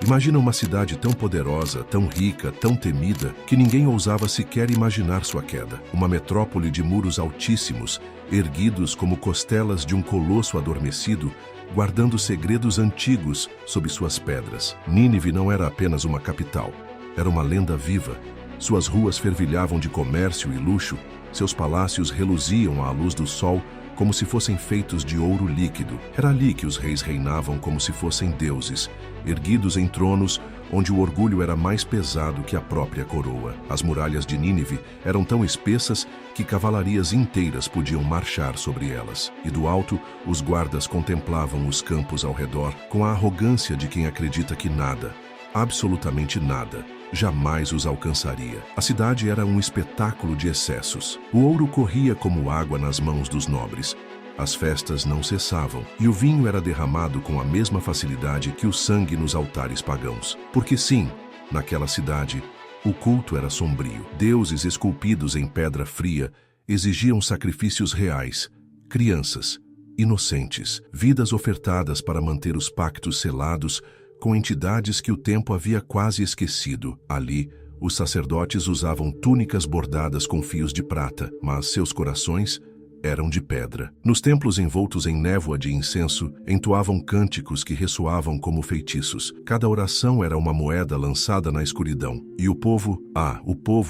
Imagina uma cidade tão poderosa, tão rica, tão temida, que ninguém ousava sequer imaginar sua queda. Uma metrópole de muros altíssimos, erguidos como costelas de um colosso adormecido, guardando segredos antigos sob suas pedras. Nínive não era apenas uma capital, era uma lenda viva. Suas ruas fervilhavam de comércio e luxo, seus palácios reluziam à luz do sol como se fossem feitos de ouro líquido. Era ali que os reis reinavam como se fossem deuses, erguidos em tronos onde o orgulho era mais pesado que a própria coroa. As muralhas de Nínive eram tão espessas que cavalarias inteiras podiam marchar sobre elas. E do alto, os guardas contemplavam os campos ao redor com a arrogância de quem acredita que nada, absolutamente nada, jamais os alcançaria. A cidade era um espetáculo de excessos. O ouro corria como água nas mãos dos nobres. As festas não cessavam, e o vinho era derramado com a mesma facilidade que o sangue nos altares pagãos. Porque sim, naquela cidade, o culto era sombrio. Deuses esculpidos em pedra fria exigiam sacrifícios reais, crianças, inocentes, vidas ofertadas para manter os pactos selados com entidades que o tempo havia quase esquecido. Ali, os sacerdotes usavam túnicas bordadas com fios de prata, mas seus corações eram de pedra. Nos templos envoltos em névoa de incenso, entoavam cânticos que ressoavam como feitiços. Cada oração era uma moeda lançada na escuridão. E o povo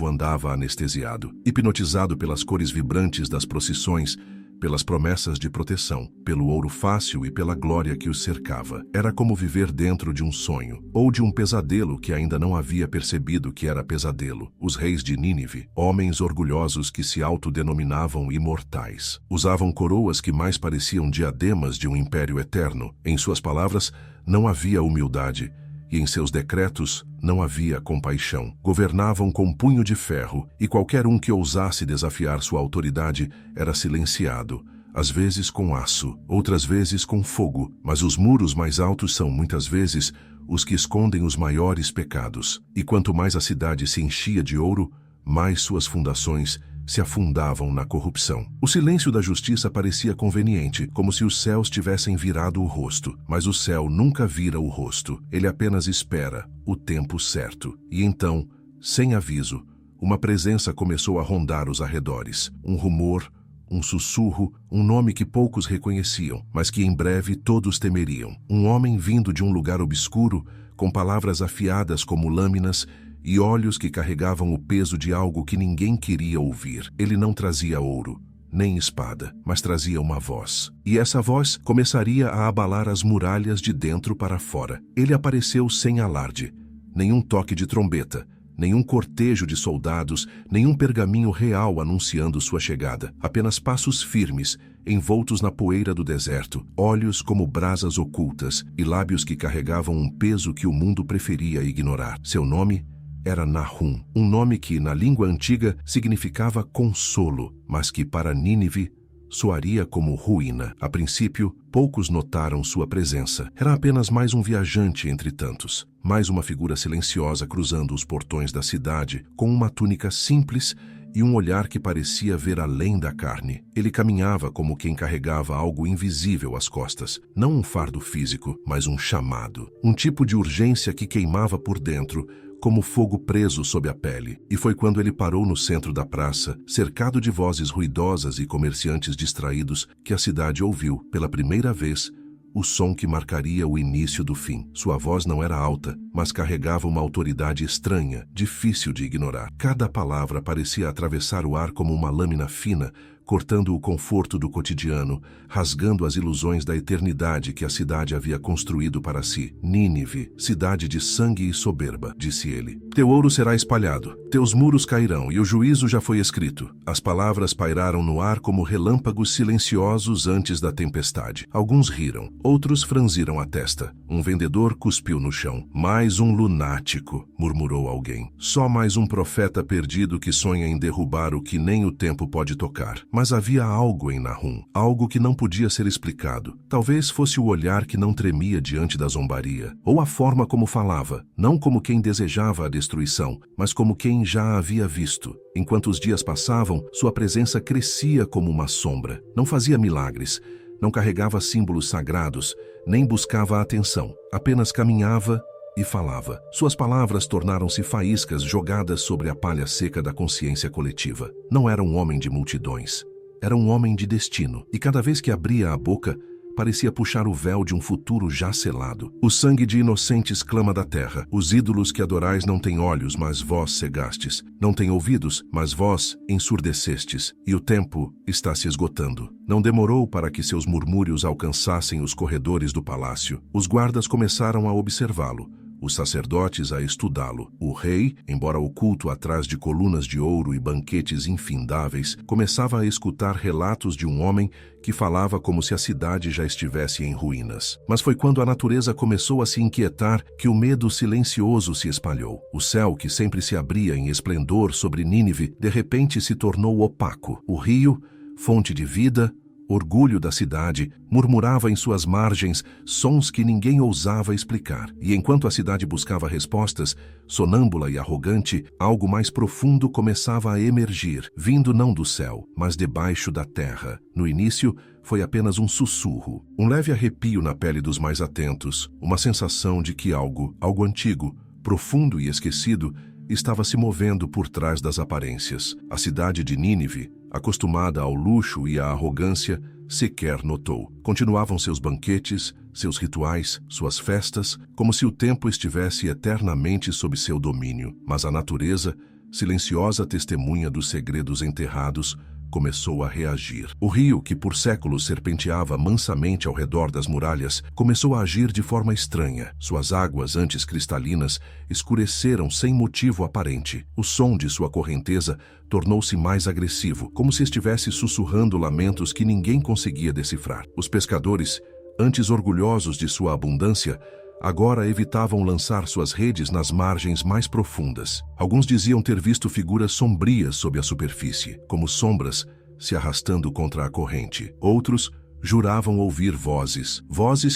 andava anestesiado, hipnotizado pelas cores vibrantes das procissões, pelas promessas de proteção, pelo ouro fácil e pela glória que os cercava. Era como viver dentro de um sonho, ou de um pesadelo que ainda não havia percebido que era pesadelo. Os reis de Nínive, homens orgulhosos que se autodenominavam imortais, usavam coroas que mais pareciam diademas de um império eterno. Em suas palavras, não havia humildade, e em seus decretos não havia compaixão. Governavam com punho de ferro, e qualquer um que ousasse desafiar sua autoridade era silenciado, às vezes com aço, outras vezes com fogo. Mas os muros mais altos são, muitas vezes, os que escondem os maiores pecados. E quanto mais a cidade se enchia de ouro, mais suas fundações se afundavam na corrupção. O silêncio da justiça parecia conveniente, como se os céus tivessem virado o rosto. Mas o céu nunca vira o rosto, ele apenas espera o tempo certo. E então, sem aviso, uma presença começou a rondar os arredores. Um rumor, um sussurro, um nome que poucos reconheciam, mas que em breve todos temeriam. Um homem vindo de um lugar obscuro, com palavras afiadas como lâminas, e olhos que carregavam o peso de algo que ninguém queria ouvir. Ele não trazia ouro, nem espada, mas trazia uma voz. E essa voz começaria a abalar as muralhas de dentro para fora. Ele apareceu sem alarde, nenhum toque de trombeta, nenhum cortejo de soldados, nenhum pergaminho real anunciando sua chegada. Apenas passos firmes, envoltos na poeira do deserto, olhos como brasas ocultas e lábios que carregavam um peso que o mundo preferia ignorar. Seu nome era Nahum, um nome que, na língua antiga, significava consolo, mas que, para Nínive, soaria como ruína. A princípio, poucos notaram sua presença. Era apenas mais um viajante entre tantos, mais uma figura silenciosa cruzando os portões da cidade, com uma túnica simples e um olhar que parecia ver além da carne. Ele caminhava como quem carregava algo invisível às costas, não um fardo físico, mas um chamado, um tipo de urgência que queimava por dentro, como fogo preso sob a pele. E foi quando ele parou no centro da praça, cercado de vozes ruidosas e comerciantes distraídos, que a cidade ouviu, pela primeira vez, o som que marcaria o início do fim. Sua voz não era alta, mas carregava uma autoridade estranha, difícil de ignorar. Cada palavra parecia atravessar o ar como uma lâmina fina, cortando o conforto do cotidiano, rasgando as ilusões da eternidade que a cidade havia construído para si. Nínive, cidade de sangue e soberba, disse ele. Teu ouro será espalhado, teus muros cairão e o juízo já foi escrito. As palavras pairaram no ar como relâmpagos silenciosos antes da tempestade. Alguns riram, outros franziram a testa. Um vendedor cuspiu no chão. Mais um lunático, murmurou alguém. Só mais um profeta perdido que sonha em derrubar o que nem o tempo pode tocar. Mas havia algo em Nahum, algo que não podia ser explicado. Talvez fosse o olhar que não tremia diante da zombaria, ou a forma como falava, não como quem desejava a destruição, mas como quem já a havia visto. Enquanto os dias passavam, sua presença crescia como uma sombra. Não fazia milagres, não carregava símbolos sagrados, nem buscava a atenção. Apenas caminhava e falava. Suas palavras tornaram-se faíscas jogadas sobre a palha seca da consciência coletiva. Não era um homem de multidões. Era um homem de destino. E cada vez que abria a boca, parecia puxar o véu de um futuro já selado. O sangue de inocentes clama da terra. Os ídolos que adorais não têm olhos, mas vós cegastes. Não têm ouvidos, mas vós ensurdecestes. E o tempo está se esgotando. Não demorou para que seus murmúrios alcançassem os corredores do palácio. Os guardas começaram a observá-lo. Os sacerdotes a estudá-lo. O rei, embora oculto atrás de colunas de ouro e banquetes infindáveis, começava a escutar relatos de um homem que falava como se a cidade já estivesse em ruínas. Mas foi quando a natureza começou a se inquietar que o medo silencioso se espalhou. O céu, que sempre se abria em esplendor sobre Nínive, de repente se tornou opaco. O rio, fonte de vida, orgulho da cidade, murmurava em suas margens sons que ninguém ousava explicar. E enquanto a cidade buscava respostas, sonâmbula e arrogante, algo mais profundo começava a emergir, vindo não do céu, mas debaixo da terra. No início, foi apenas um sussurro, um leve arrepio na pele dos mais atentos, uma sensação de que algo antigo, profundo e esquecido, estava se movendo por trás das aparências. A cidade de Nínive, acostumada ao luxo e à arrogância, sequer notou. Continuavam seus banquetes, seus rituais, suas festas, como se o tempo estivesse eternamente sob seu domínio. Mas a natureza, silenciosa testemunha dos segredos enterrados, começou a reagir. O rio, que por séculos serpenteava mansamente ao redor das muralhas, começou a agir de forma estranha. Suas águas, antes cristalinas, escureceram sem motivo aparente. O som de sua correnteza tornou-se mais agressivo, como se estivesse sussurrando lamentos que ninguém conseguia decifrar. Os pescadores, antes orgulhosos de sua abundância, agora evitavam lançar suas redes nas margens mais profundas. Alguns diziam ter visto figuras sombrias sob a superfície, como sombras se arrastando contra a corrente. Outros juravam ouvir vozes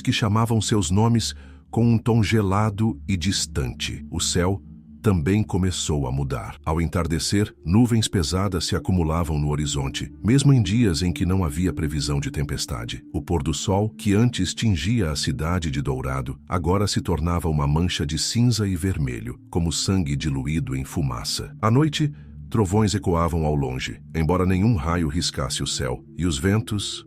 que chamavam seus nomes com um tom gelado e distante. O céu também começou a mudar. Ao entardecer, nuvens pesadas se acumulavam no horizonte, mesmo em dias em que não havia previsão de tempestade. O pôr do sol, que antes tingia a cidade de dourado, agora se tornava uma mancha de cinza e vermelho, como sangue diluído em fumaça. À noite, trovões ecoavam ao longe, embora nenhum raio riscasse o céu. E os ventos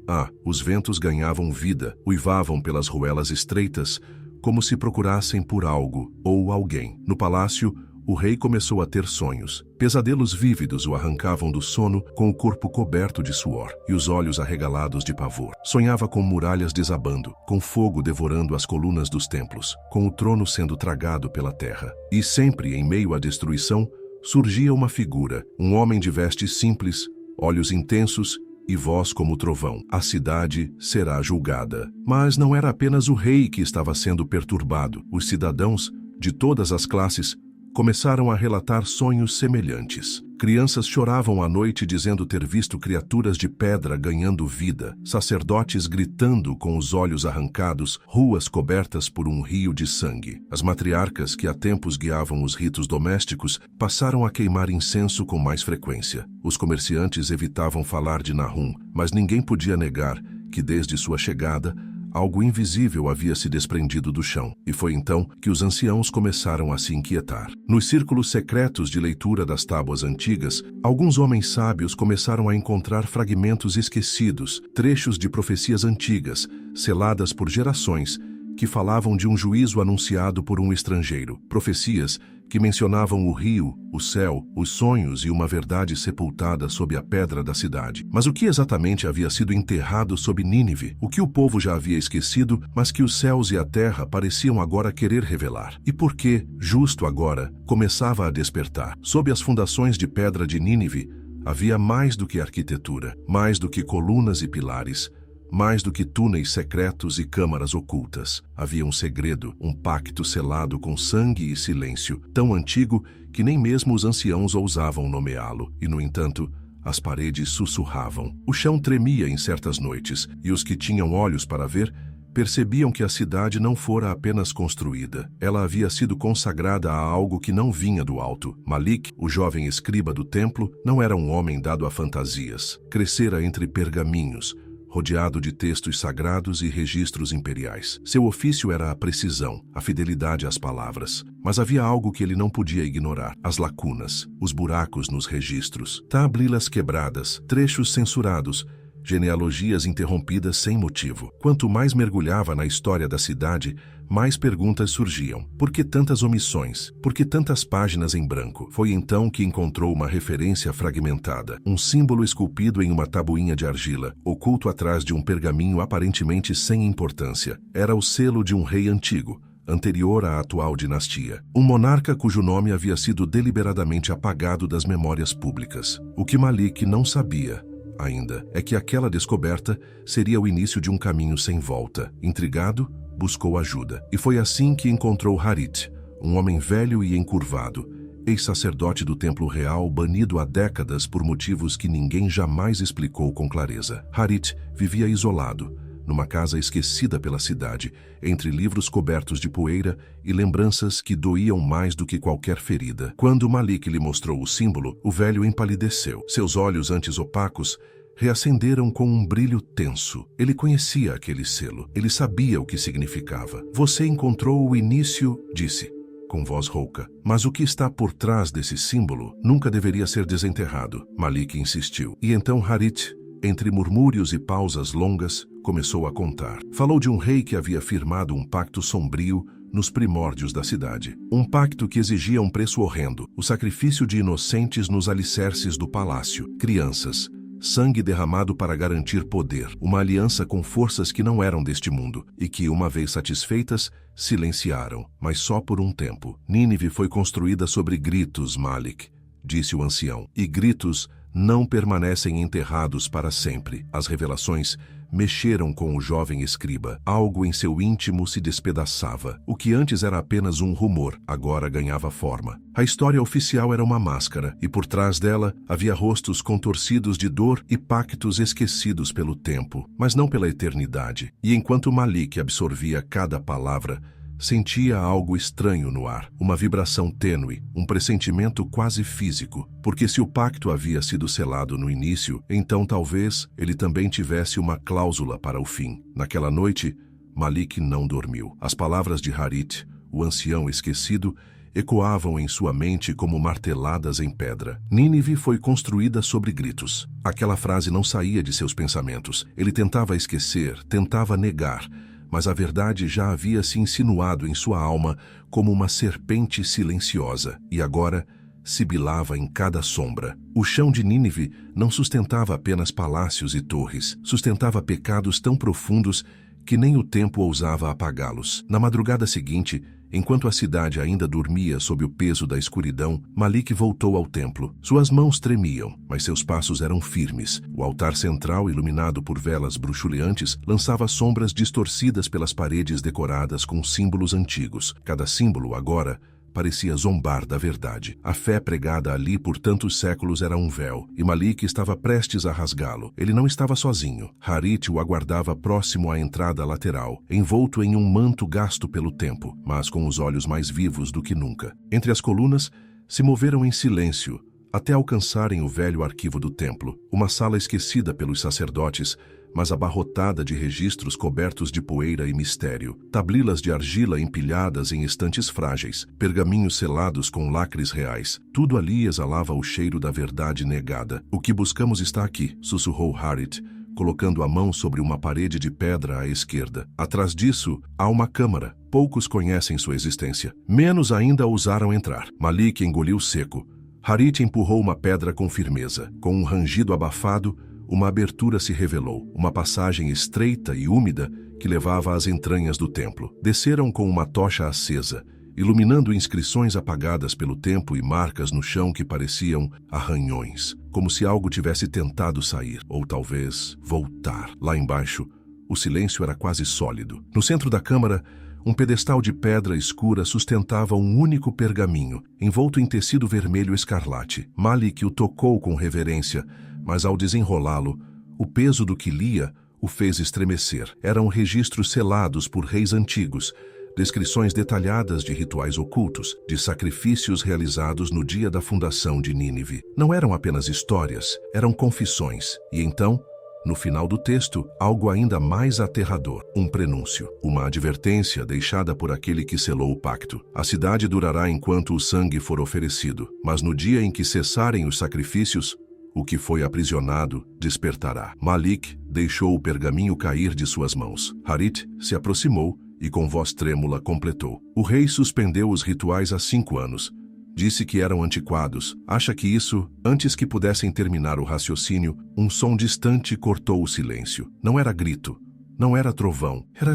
ganhavam vida, uivavam pelas ruelas estreitas, como se procurassem por algo ou alguém. No palácio, o rei começou a ter sonhos. Pesadelos vívidos o arrancavam do sono, com o corpo coberto de suor e os olhos arregalados de pavor. Sonhava com muralhas desabando, com fogo devorando as colunas dos templos, com o trono sendo tragado pela terra. E sempre, em meio à destruição, surgia uma figura, um homem de vestes simples, olhos intensos e voz como trovão. A cidade será julgada. Mas não era apenas o rei que estava sendo perturbado. Os cidadãos, de todas as classes, começaram a relatar sonhos semelhantes. Crianças choravam à noite dizendo ter visto criaturas de pedra ganhando vida, sacerdotes gritando com os olhos arrancados, ruas cobertas por um rio de sangue. As matriarcas, que há tempos guiavam os ritos domésticos, passaram a queimar incenso com mais frequência. Os comerciantes evitavam falar de Nahum, mas ninguém podia negar que desde sua chegada, algo invisível havia se desprendido do chão, e foi então que os anciãos começaram a se inquietar. Nos círculos secretos de leitura das tábuas antigas, alguns homens sábios começaram a encontrar fragmentos esquecidos, trechos de profecias antigas, seladas por gerações, que falavam de um juízo anunciado por um estrangeiro. Profecias que mencionavam o rio, o céu, os sonhos e uma verdade sepultada sob a pedra da cidade. Mas o que exatamente havia sido enterrado sob Nínive? O que o povo já havia esquecido, mas que os céus e a terra pareciam agora querer revelar? E por que, justo agora, começava a despertar? Sob as fundações de pedra de Nínive, havia mais do que arquitetura, mais do que colunas e pilares, mais do que túneis secretos e câmaras ocultas. Havia um segredo, um pacto selado com sangue e silêncio, tão antigo que nem mesmo os anciãos ousavam nomeá-lo. E, no entanto, as paredes sussurravam. O chão tremia em certas noites, e os que tinham olhos para ver percebiam que a cidade não fora apenas construída. Ela havia sido consagrada a algo que não vinha do alto. Malik, o jovem escriba do templo, não era um homem dado a fantasias. Crescera entre pergaminhos, rodeado de textos sagrados e registros imperiais. Seu ofício era a precisão, a fidelidade às palavras. Mas havia algo que ele não podia ignorar: as lacunas, os buracos nos registros, tablilas quebradas, trechos censurados, genealogias interrompidas sem motivo. Quanto mais mergulhava na história da cidade, mais perguntas surgiam. Por que tantas omissões? Por que tantas páginas em branco? Foi então que encontrou uma referência fragmentada, um símbolo esculpido em uma tabuinha de argila, oculto atrás de um pergaminho aparentemente sem importância. Era o selo de um rei antigo, anterior à atual dinastia. Um monarca cujo nome havia sido deliberadamente apagado das memórias públicas. O que Malik não sabia ainda é que aquela descoberta seria o início de um caminho sem volta. Intrigado, buscou ajuda. E foi assim que encontrou Harith, um homem velho e encurvado, ex-sacerdote do templo real, banido há décadas por motivos que ninguém jamais explicou com clareza. Harith vivia isolado, numa casa esquecida pela cidade, entre livros cobertos de poeira e lembranças que doíam mais do que qualquer ferida. Quando Malik lhe mostrou o símbolo, o velho empalideceu. Seus olhos, antes opacos, reacenderam com um brilho tenso. Ele conhecia aquele selo. Ele sabia o que significava. Você encontrou o início, disse, com voz rouca. Mas o que está por trás desse símbolo nunca deveria ser desenterrado. Malik insistiu. E então Harith, entre murmúrios e pausas longas, começou a contar. Falou de um rei que havia firmado um pacto sombrio nos primórdios da cidade. Um pacto que exigia um preço horrendo: o sacrifício de inocentes nos alicerces do palácio. Crianças, sangue derramado para garantir poder. Uma aliança com forças que não eram deste mundo e que, uma vez satisfeitas, silenciaram, mas só por um tempo. Nínive foi construída sobre gritos, Malik, disse o ancião. E gritos não permanecem enterrados para sempre. As revelações mexeram com o jovem escriba. Algo em seu íntimo se despedaçava. O que antes era apenas um rumor, agora ganhava forma. A história oficial era uma máscara, e por trás dela havia rostos contorcidos de dor e pactos esquecidos pelo tempo, mas não pela eternidade. E enquanto Malik absorvia cada palavra, sentia algo estranho no ar, uma vibração tênue, um pressentimento quase físico, porque se o pacto havia sido selado no início, então talvez ele também tivesse uma cláusula para o fim. Naquela noite, Malik não dormiu. As palavras de Harith, o ancião esquecido, ecoavam em sua mente como marteladas em pedra. Nínive foi construída sobre gritos. Aquela frase não saía de seus pensamentos. Ele tentava esquecer, tentava negar, mas a verdade já havia se insinuado em sua alma como uma serpente silenciosa, e agora sibilava em cada sombra. O chão de Nínive não sustentava apenas palácios e torres, sustentava pecados tão profundos que nem o tempo ousava apagá-los. Na madrugada seguinte, enquanto a cidade ainda dormia sob o peso da escuridão, Malik voltou ao templo. Suas mãos tremiam, mas seus passos eram firmes. O altar central, iluminado por velas bruxuleantes, lançava sombras distorcidas pelas paredes decoradas com símbolos antigos. Cada símbolo, agora, parecia zombar da verdade. A fé pregada ali por tantos séculos era um véu, e Malik estava prestes a rasgá-lo. Ele não estava sozinho. Harith o aguardava próximo à entrada lateral, envolto em um manto gasto pelo tempo, mas com os olhos mais vivos do que nunca. Entre as colunas, se moveram em silêncio, até alcançarem o velho arquivo do templo, uma sala esquecida pelos sacerdotes, mas abarrotada de registros cobertos de poeira e mistério, tablilas de argila empilhadas em estantes frágeis, pergaminhos selados com lacres reais. Tudo ali exalava o cheiro da verdade negada. O que buscamos está aqui, sussurrou Harith, colocando a mão sobre uma parede de pedra à esquerda. Atrás disso, há uma câmara. Poucos conhecem sua existência. Menos ainda ousaram entrar. Malik engoliu seco. Harith empurrou uma pedra com firmeza. Com um rangido abafado, uma abertura se revelou, uma passagem estreita e úmida que levava às entranhas do templo. Desceram com uma tocha acesa, iluminando inscrições apagadas pelo tempo e marcas no chão que pareciam arranhões, como se algo tivesse tentado sair, ou talvez voltar. Lá embaixo, o silêncio era quase sólido. No centro da câmara, um pedestal de pedra escura sustentava um único pergaminho, envolto em tecido vermelho escarlate. Malik o tocou com reverência, mas ao desenrolá-lo, o peso do que lia o fez estremecer. Eram registros selados por reis antigos, descrições detalhadas de rituais ocultos, de sacrifícios realizados no dia da fundação de Nínive. Não eram apenas histórias, eram confissões. E então, No final do texto, algo ainda mais aterrador, um prenúncio, uma advertência deixada por aquele que selou o pacto. A cidade durará enquanto o sangue for oferecido, mas no dia em que cessarem os sacrifícios, o que foi aprisionado despertará. Malik deixou o pergaminho cair de suas mãos. Harit se aproximou e com voz trêmula completou. O rei suspendeu os rituais há 5 anos. Disse que eram antiquados. Acha que isso, antes que pudessem terminar o raciocínio, um som distante cortou o silêncio. Não era grito, não era trovão. Era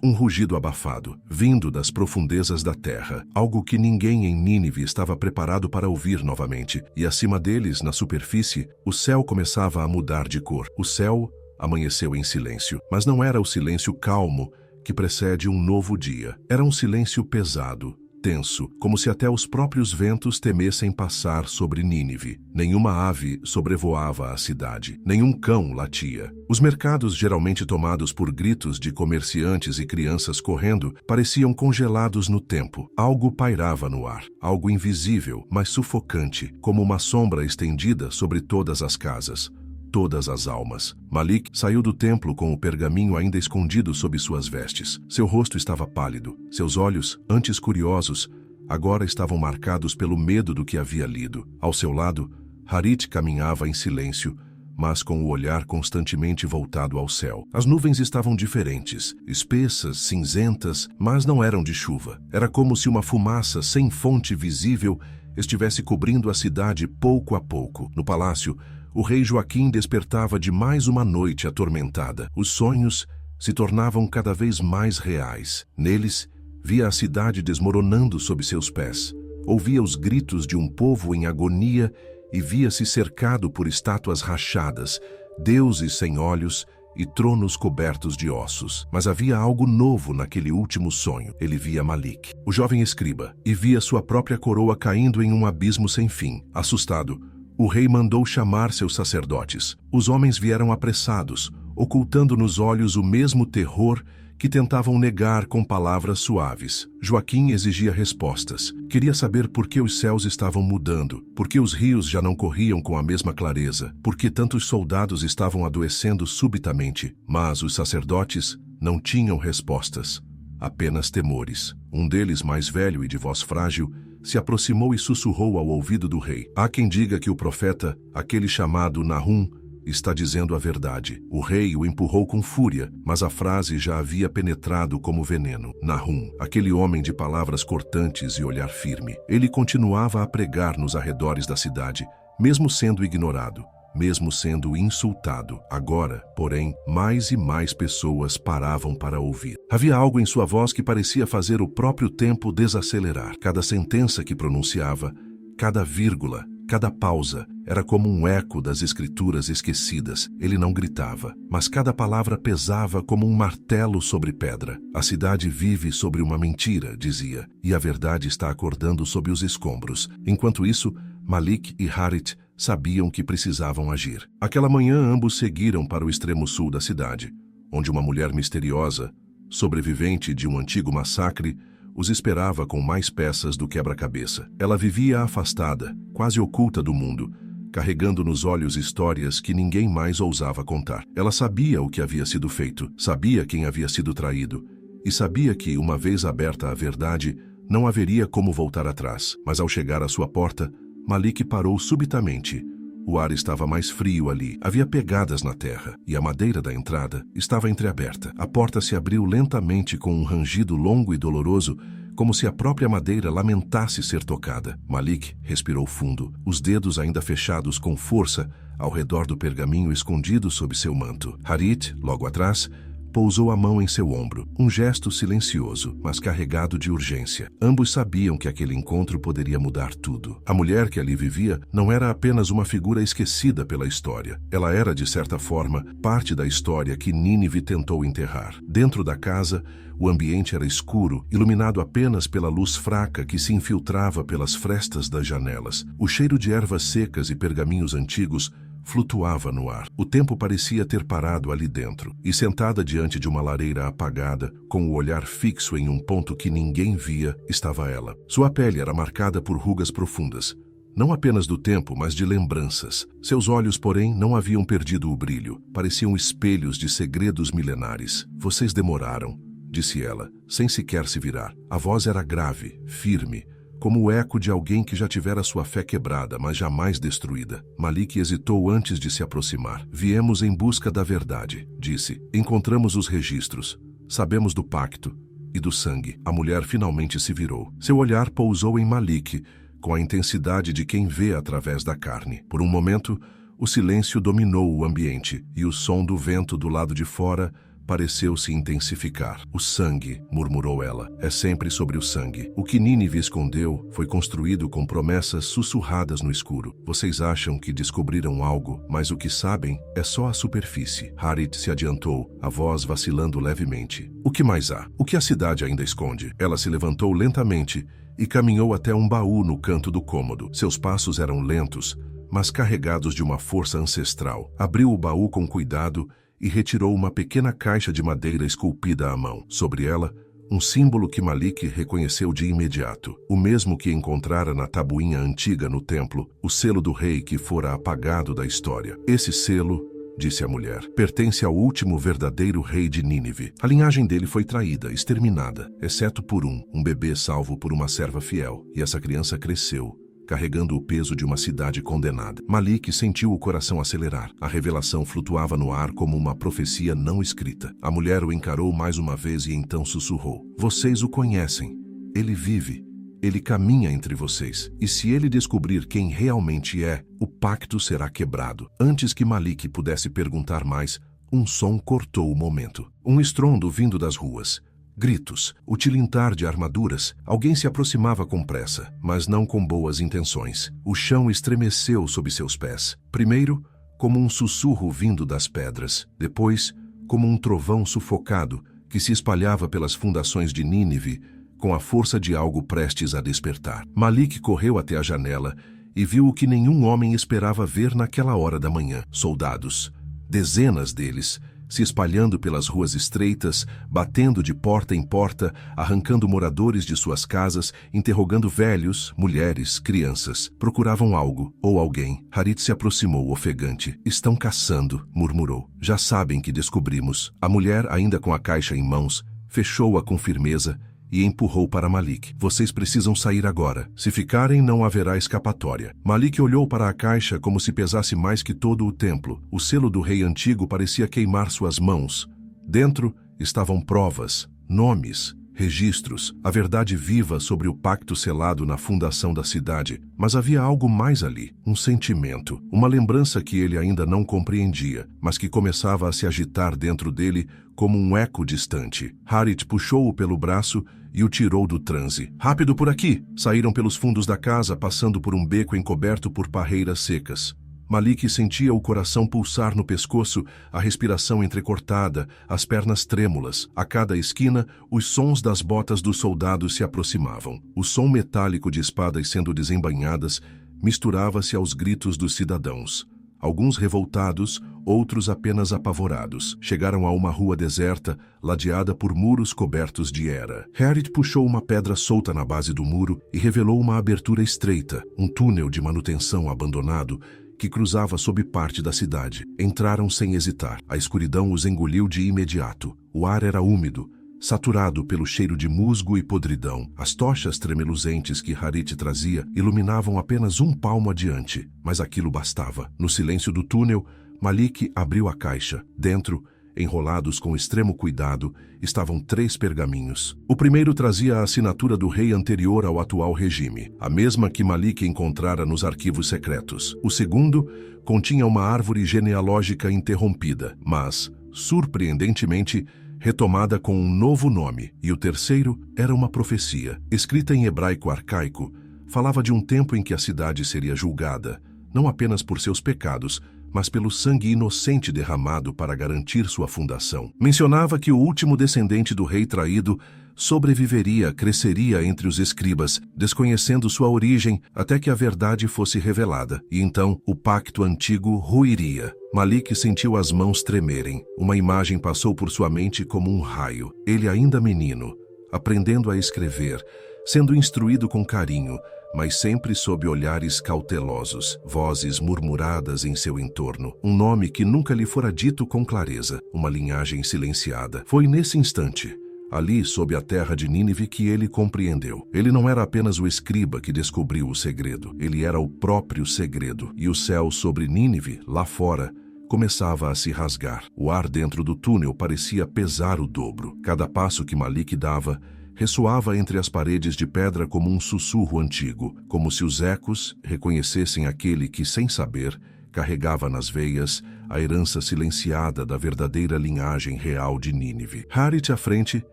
um rugido abafado, vindo das profundezas da terra. Algo que ninguém em Nínive estava preparado para ouvir novamente. E acima deles, na superfície, o céu começava a mudar de cor. O céu amanheceu em silêncio. Mas não era o silêncio calmo que precede um novo dia. Era um silêncio pesado, tenso, como se até os próprios ventos temessem passar sobre Nínive. Nenhuma ave sobrevoava a cidade, nenhum cão latia. Os mercados, geralmente tomados por gritos de comerciantes e crianças correndo, pareciam congelados no tempo. Algo pairava no ar, algo invisível, mas sufocante, como uma sombra estendida sobre todas as casas, todas as almas. Malik saiu do templo com o pergaminho ainda escondido sob suas vestes. Seu rosto estava pálido. Seus olhos, antes curiosos, agora estavam marcados pelo medo do que havia lido. Ao seu lado, Harit caminhava em silêncio, mas com o olhar constantemente voltado ao céu. As nuvens estavam diferentes, espessas, cinzentas, mas não eram de chuva. Era como se uma fumaça sem fonte visível estivesse cobrindo a cidade pouco a pouco. No palácio, o rei Joaquim despertava de mais uma noite atormentada. Os sonhos se tornavam cada vez mais reais. Neles, via a cidade desmoronando sob seus pés. Ouvia os gritos de um povo em agonia e via-se cercado por estátuas rachadas, deuses sem olhos e tronos cobertos de ossos. Mas havia algo novo naquele último sonho. Ele via Malik, o jovem escriba, e via sua própria coroa caindo em um abismo sem fim. Assustado, o rei mandou chamar seus sacerdotes. Os homens vieram apressados, ocultando nos olhos o mesmo terror que tentavam negar com palavras suaves. Joaquim exigia respostas. Queria saber por que os céus estavam mudando, por que os rios já não corriam com a mesma clareza, por que tantos soldados estavam adoecendo subitamente. Mas os sacerdotes não tinham respostas, apenas temores. Um deles, mais velho e de voz frágil, se aproximou e sussurrou ao ouvido do rei. Há quem diga que o profeta, aquele chamado Nahum, está dizendo a verdade. O rei o empurrou com fúria, mas a frase já havia penetrado como veneno. Nahum, aquele homem de palavras cortantes e olhar firme. Ele continuava a pregar nos arredores da cidade, mesmo sendo ignorado, mesmo sendo insultado. Agora, porém, mais e mais pessoas paravam para ouvir. Havia algo em sua voz que parecia fazer o próprio tempo desacelerar. Cada sentença que pronunciava, cada vírgula, cada pausa, era como um eco das escrituras esquecidas. Ele não gritava, mas cada palavra pesava como um martelo sobre pedra. A cidade vive sobre uma mentira, dizia, e a verdade está acordando sob os escombros. Enquanto isso, Malik e Harit sabiam que precisavam agir. Aquela manhã, ambos seguiram para o extremo sul da cidade, onde uma mulher misteriosa, sobrevivente de um antigo massacre, os esperava com mais peças do quebra-cabeça. Ela vivia afastada, quase oculta do mundo, carregando nos olhos histórias que ninguém mais ousava contar. Ela sabia o que havia sido feito, sabia quem havia sido traído, e sabia que, uma vez aberta a verdade, não haveria como voltar atrás. Mas ao chegar à sua porta, Malik parou subitamente. O ar estava mais frio ali. Havia pegadas na terra, e a madeira da entrada estava entreaberta. A porta se abriu lentamente com um rangido longo e doloroso, como se a própria madeira lamentasse ser tocada. Malik respirou fundo, os dedos ainda fechados com força ao redor do pergaminho escondido sob seu manto. Harit, logo atrás, pousou a mão em seu ombro, um gesto silencioso, mas carregado de urgência. Ambos sabiam que aquele encontro poderia mudar tudo. A mulher que ali vivia não era apenas uma figura esquecida pela história. Ela era, de certa forma, parte da história que Nínive tentou enterrar. Dentro da casa, o ambiente era escuro, iluminado apenas pela luz fraca que se infiltrava pelas frestas das janelas. O cheiro de ervas secas e pergaminhos antigos flutuava no ar. O tempo parecia ter parado ali dentro, e sentada diante de uma lareira apagada, com o olhar fixo em um ponto que ninguém via, estava ela. Sua pele era marcada por rugas profundas, não apenas do tempo, mas de lembranças. Seus olhos, porém, não haviam perdido o brilho. Pareciam espelhos de segredos milenares. Vocês demoraram, disse ela, sem sequer se virar. A voz era grave, firme, como o eco de alguém que já tivera sua fé quebrada, mas jamais destruída. Malik hesitou antes de se aproximar. Viemos em busca da verdade, disse. Encontramos os registros. Sabemos do pacto e do sangue. A mulher finalmente se virou. Seu olhar pousou em Malik, com a intensidade de quem vê através da carne. Por um momento, o silêncio dominou o ambiente, e o som do vento do lado de fora pareceu se intensificar. O sangue, murmurou ela, é sempre sobre o sangue. O que Nínive escondeu foi construído com promessas sussurradas no escuro. Vocês acham que descobriram algo, mas o que sabem é só a superfície. Harit se adiantou, a voz vacilando levemente. O que mais há? O que a cidade ainda esconde? Ela se levantou lentamente e caminhou até um baú no canto do cômodo. Seus passos eram lentos, mas carregados de uma força ancestral. Abriu o baú com cuidado e retirou uma pequena caixa de madeira esculpida à mão. Sobre ela, um símbolo que Malik reconheceu de imediato, o mesmo que encontrara na tabuinha antiga no templo, o selo do rei que fora apagado da história. Esse selo, disse a mulher, pertence ao último verdadeiro rei de Nínive. A linhagem dele foi traída, exterminada, exceto por um bebê salvo por uma serva fiel, e essa criança cresceu, carregando o peso de uma cidade condenada. Malik sentiu o coração acelerar. A revelação flutuava no ar como uma profecia não escrita. A mulher o encarou mais uma vez e então sussurrou. Vocês o conhecem. Ele vive. Ele caminha entre vocês. E se ele descobrir quem realmente é, o pacto será quebrado. Antes que Malik pudesse perguntar mais, um som cortou o momento. Um estrondo vindo das ruas. Gritos, o tilintar de armaduras. Alguém se aproximava com pressa, mas não com boas intenções. O chão estremeceu sob seus pés. Primeiro, como um sussurro vindo das pedras. Depois, como um trovão sufocado que se espalhava pelas fundações de Nínive com a força de algo prestes a despertar. Malik correu até a janela e viu o que nenhum homem esperava ver naquela hora da manhã. Soldados, dezenas deles, se espalhando pelas ruas estreitas, batendo de porta em porta, arrancando moradores de suas casas, interrogando velhos, mulheres, crianças. Procuravam algo, ou alguém. Harit se aproximou, ofegante. Estão caçando, murmurou. Já sabem que descobrimos. A mulher, ainda com a caixa em mãos, fechou-a com firmeza e empurrou para Malik. Vocês precisam sair agora. Se ficarem, não haverá escapatória. Malik olhou para a caixa como se pesasse mais que todo o templo. O selo do rei antigo parecia queimar suas mãos. Dentro estavam provas, nomes, registros, a verdade viva sobre o pacto selado na fundação da cidade. Mas havia algo mais ali, um sentimento, uma lembrança que ele ainda não compreendia, mas que começava a se agitar dentro dele como um eco distante. Harit puxou-o pelo braço e o tirou do transe. Rápido por aqui! Saíram pelos fundos da casa, passando por um beco encoberto por parreiras secas. Malik sentia o coração pulsar no pescoço, a respiração entrecortada, as pernas trêmulas. A cada esquina, os sons das botas dos soldados se aproximavam. O som metálico de espadas sendo desembainhadas misturava-se aos gritos dos cidadãos. Alguns revoltados, outros apenas apavorados. Chegaram a uma rua deserta, ladeada por muros cobertos de era. Harit puxou uma pedra solta na base do muro e revelou uma abertura estreita, um túnel de manutenção abandonado que cruzava sob parte da cidade. Entraram sem hesitar. A escuridão os engoliu de imediato. O ar era úmido, saturado pelo cheiro de musgo e podridão. As tochas tremeluzentes que Harit trazia iluminavam apenas um palmo adiante, mas aquilo bastava. No silêncio do túnel, Malik abriu a caixa. Dentro, enrolados com extremo cuidado, estavam 3 pergaminhos. O primeiro trazia a assinatura do rei anterior ao atual regime, a mesma que Malik encontrara nos arquivos secretos. O segundo continha uma árvore genealógica interrompida, mas, surpreendentemente, retomada com um novo nome. E o terceiro era uma profecia. Escrita em hebraico arcaico, falava de um tempo em que a cidade seria julgada, não apenas por seus pecados, mas pelo sangue inocente derramado para garantir sua fundação. Mencionava que o último descendente do rei traído sobreviveria, cresceria entre os escribas, desconhecendo sua origem até que a verdade fosse revelada, e então o pacto antigo ruiria. Malik sentiu as mãos tremerem. Uma imagem passou por sua mente como um raio. Ele ainda menino, aprendendo a escrever, sendo instruído com carinho, mas sempre sob olhares cautelosos, vozes murmuradas em seu entorno, um nome que nunca lhe fora dito com clareza, uma linhagem silenciada. Foi nesse instante, ali sob a terra de Nínive, que ele compreendeu. Ele não era apenas o escriba que descobriu o segredo, ele era o próprio segredo, e o céu sobre Nínive, lá fora, começava a se rasgar. O ar dentro do túnel parecia pesar o dobro. Cada passo que Malik dava ressoava entre as paredes de pedra como um sussurro antigo, como se os ecos reconhecessem aquele que, sem saber, carregava nas veias a herança silenciada da verdadeira linhagem real de Nínive. Harith, à frente,